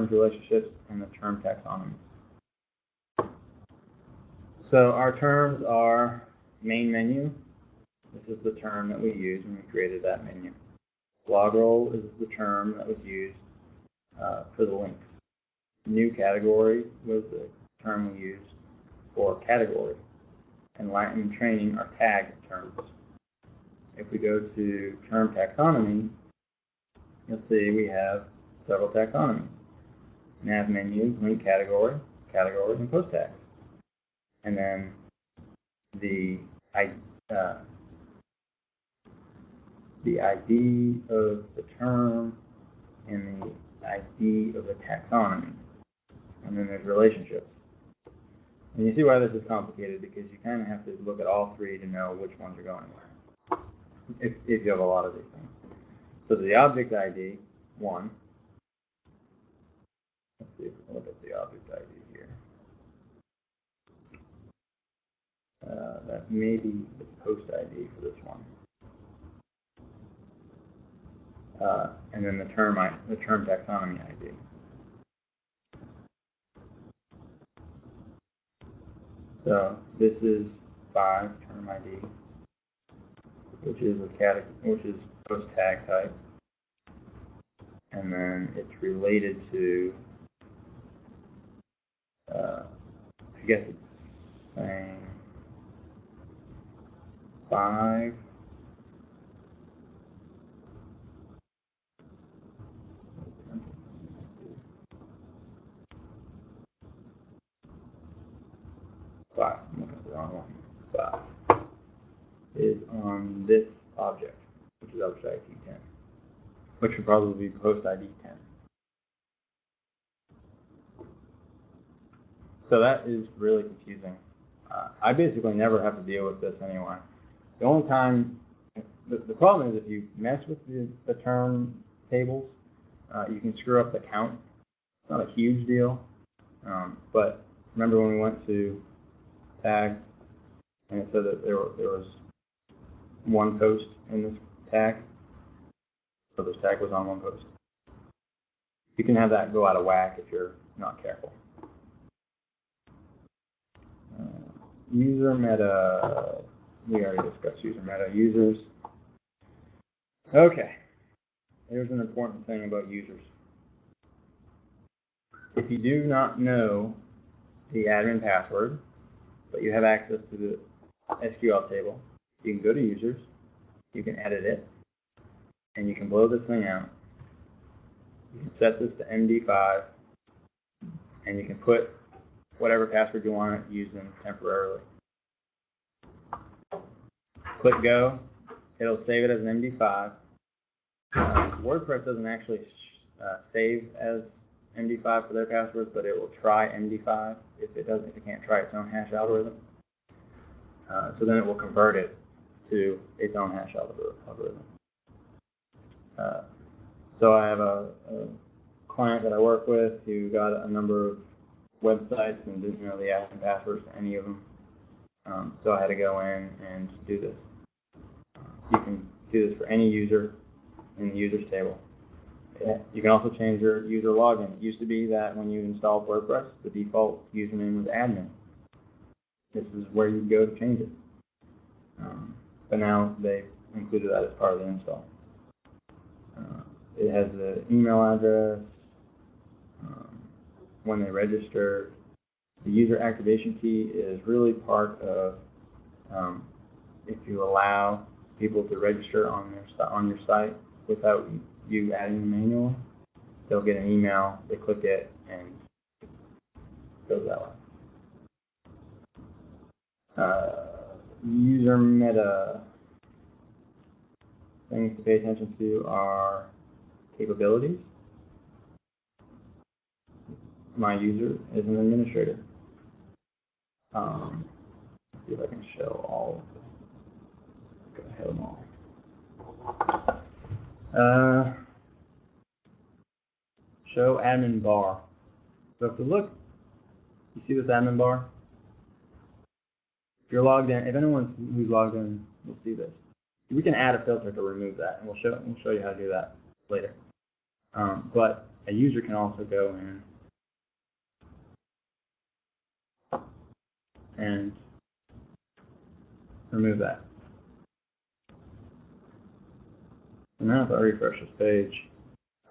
relationships, and the term taxonomy. So our terms are main menu. This is the term that we used when we created that menu. Blog roll is the term that was used for the links. New category was the term we used for category. And Latin training are tag terms. If we go to term taxonomy, you'll see we have several taxonomies. Nav menu, link category, categories, and post tags. And then the ID of the term and the ID of the taxonomy. And then there's relationships. And you see why this is complicated, because you kind of have to look at all three to know which ones are going where, if you have a lot of these things. So the object ID, 1. Let's see if we can look at the object ID here. That may be the post ID for this one. and then the term taxonomy ID. So this is 5 term ID, which is post tag type, and then it's related to I guess it's saying 5. I'm looking at the wrong one. 5 is on this object, which is object ID 10, which would probably be post ID 10. So that is really confusing. I basically never have to deal with this anyway. The only time, the problem is if you mess with the term tables, you can screw up the count. It's not a huge deal, but remember when we went to tag and it said that there was one post in this tag, so this tag was on one post. You can have that go out of whack if you're not careful. User meta, we already discussed user meta. Users. Okay, here's an important thing about users. If you do not know the admin password, but you have access to the SQL table, you can go to users, you can edit it, and you can blow this thing out. You can set this to MD5, and you can put whatever password you want to use them temporarily. Click go, it'll save it as an MD5. WordPress doesn't actually save as MD5 for their passwords, but it will try MD5 if it can't try its own hash algorithm. So then it will convert it to its own hash algorithm. So I have a client that I work with who got a number of websites and didn't know the admin passwords to any of them. So I had to go in and do this. You can do this for any user in the users table. You can also change your user login. It used to be that when you installed WordPress, the default username was admin. This is where you go to change it. But now they've included that as part of the install. It has the email address, when they register. The user activation key is really part of if you allow people to register on your site without you adding them manually, they'll get an email, they click it, and it goes that way. User meta. Things to pay attention to are capabilities. My user is an administrator. Let's see if I can show all of them. Go ahead them all. Show admin bar. So if you look, you see this admin bar? If you're logged in, if anyone who's logged in will see this. We can add a filter to remove that, and we'll show you how to do that later. But a user can also go in and remove that. So now if I refresh this page,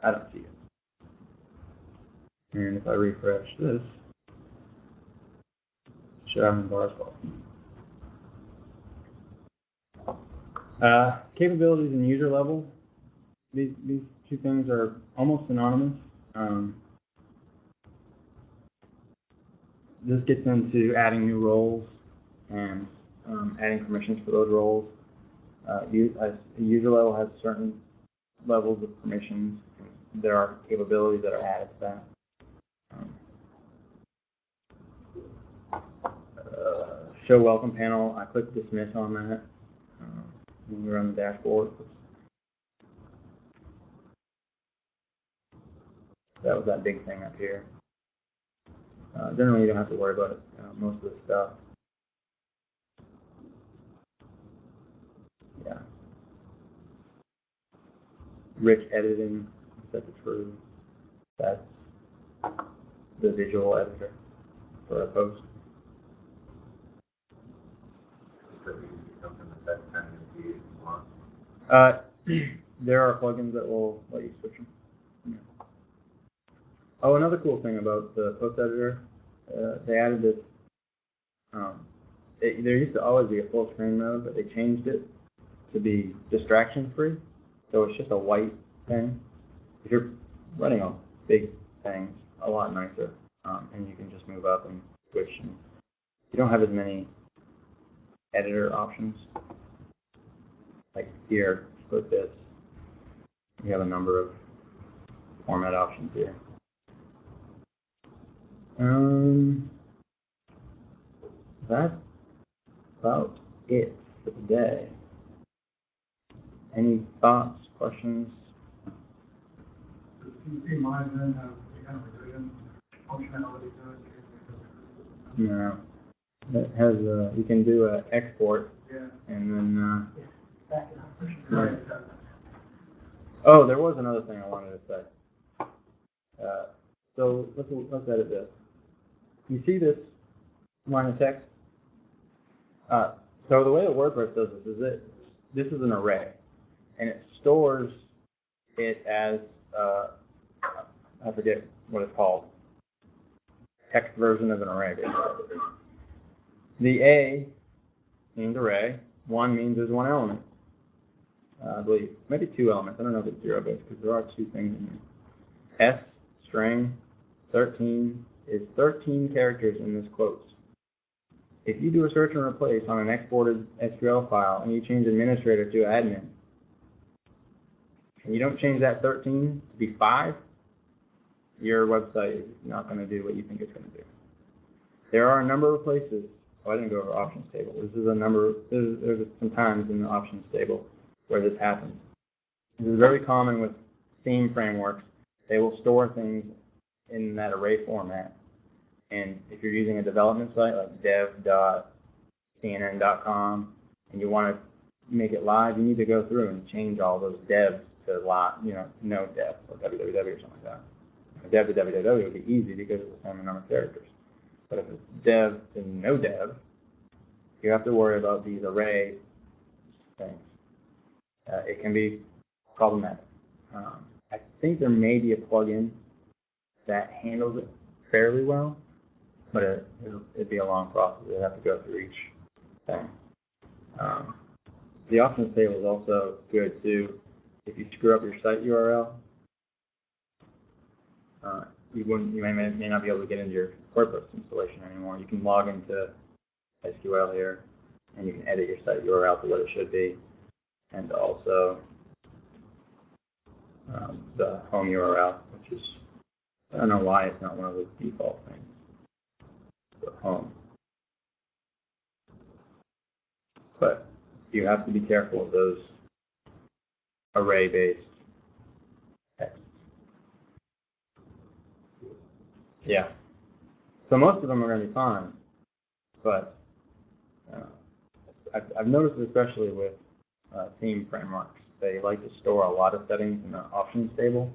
I don't see it. And if I refresh this, show admin bar as well. Capabilities and user level. These two things are almost synonymous. This gets into adding new roles and adding permissions for those roles. User level has certain levels of permissions. There are capabilities that are added to that. Show welcome panel. I click dismiss on that when we run the dashboard. That was that big thing up here. Generally, you don't have to worry about it, most of the stuff. Yeah. rich editing, set the true. That's the visual editor for a post. So you do something that's kind of easy if you want. There are plugins that will let you switch them. Yeah. Oh, another cool thing about the post editor, they added this. There used to always be a full screen mode, but they changed it to be distraction free. So it's just a white thing. If you're running on big things, a lot nicer, and you can just move up and switch. And you don't have as many editor options. Like here, split this. You have a number of format options here. That's about it for today. Any thoughts, questions? Does CC mine then have any kind of revision functionality to it? No. It has you can do an export, Yeah. and then Right. oh, there was another thing I wanted to say. So let's edit this. You see this line of text? So the way that WordPress does this is that this is an array, and it stores it as I forget what it's called, text version of an array. Basically. The A means array. 1 means there's one element. I believe maybe 2 elements. I don't know if it's 0 base because there are 2 things in here. S string 13 is 13 characters in this quotes. If you do a search and replace on an exported SQL file and you change administrator to admin, and you don't change that 13 to be 5, your website is not going to do what you think it's going to do. There are a number of places. Oh, I didn't go over options table. This is a number. There's some times in the options table where this happens. This is very common with theme frameworks. They will store things in that array format. And if you're using a development site like dev.cnn.com and you want to make it live, you need to go through and change all those devs to live, no dev or www or something like that. Dev to www would be easy because it's the same number of characters. But if it's dev to no dev, you have to worry about these array things. It can be problematic. I think there may be a plugin that handles it fairly well, but it'd be a long process. You'd have to go through each thing. The options table is also good too. If you screw up your site URL, you may not be able to get into your WordPress installation anymore. You can log into SQL here, and you can edit your site URL to what it should be, and also the home URL, which is, I don't know why it's not one of the default things. The home. But you have to be careful of those array-based texts. Yeah. So most of them are going to be fine, but I've noticed, especially with theme frameworks, they like to store a lot of settings in the options table,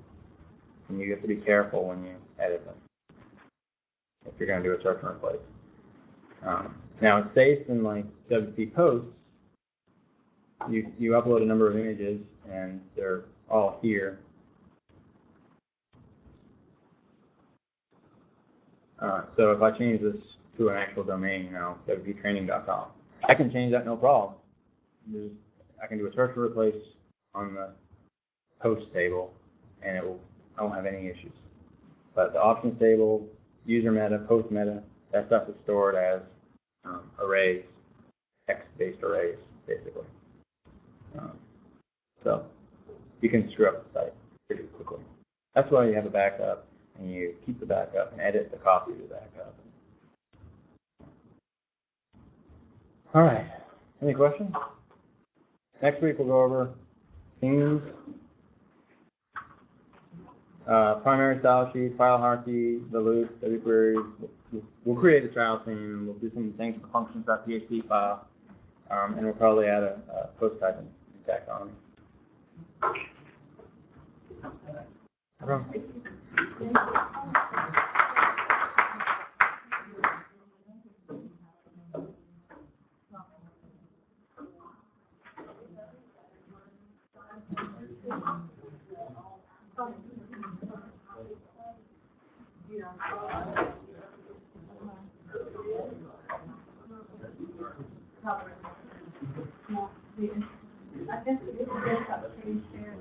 and you have to be careful when you edit them if you're going to do a search and replace. Now, it's safe in like WP posts. You upload a number of images, and they're all here. So if I change this to an actual domain, wptraining.com, I can change that no problem. I can do a search and replace on the post table, and I won't have any issues. But the options table, user meta, post meta, that stuff is stored as arrays, text-based arrays, basically. So you can screw up the site pretty quickly. That's why you have a backup, and you keep the backup and edit the copy of the backup. All right. Any questions? Next week we'll go over themes, primary style sheet, file hierarchy, the loop, the queries. We'll create a child theme. We'll do some things for functions.php file, and we'll probably add a post type and taxonomy. I guess it's just about change there.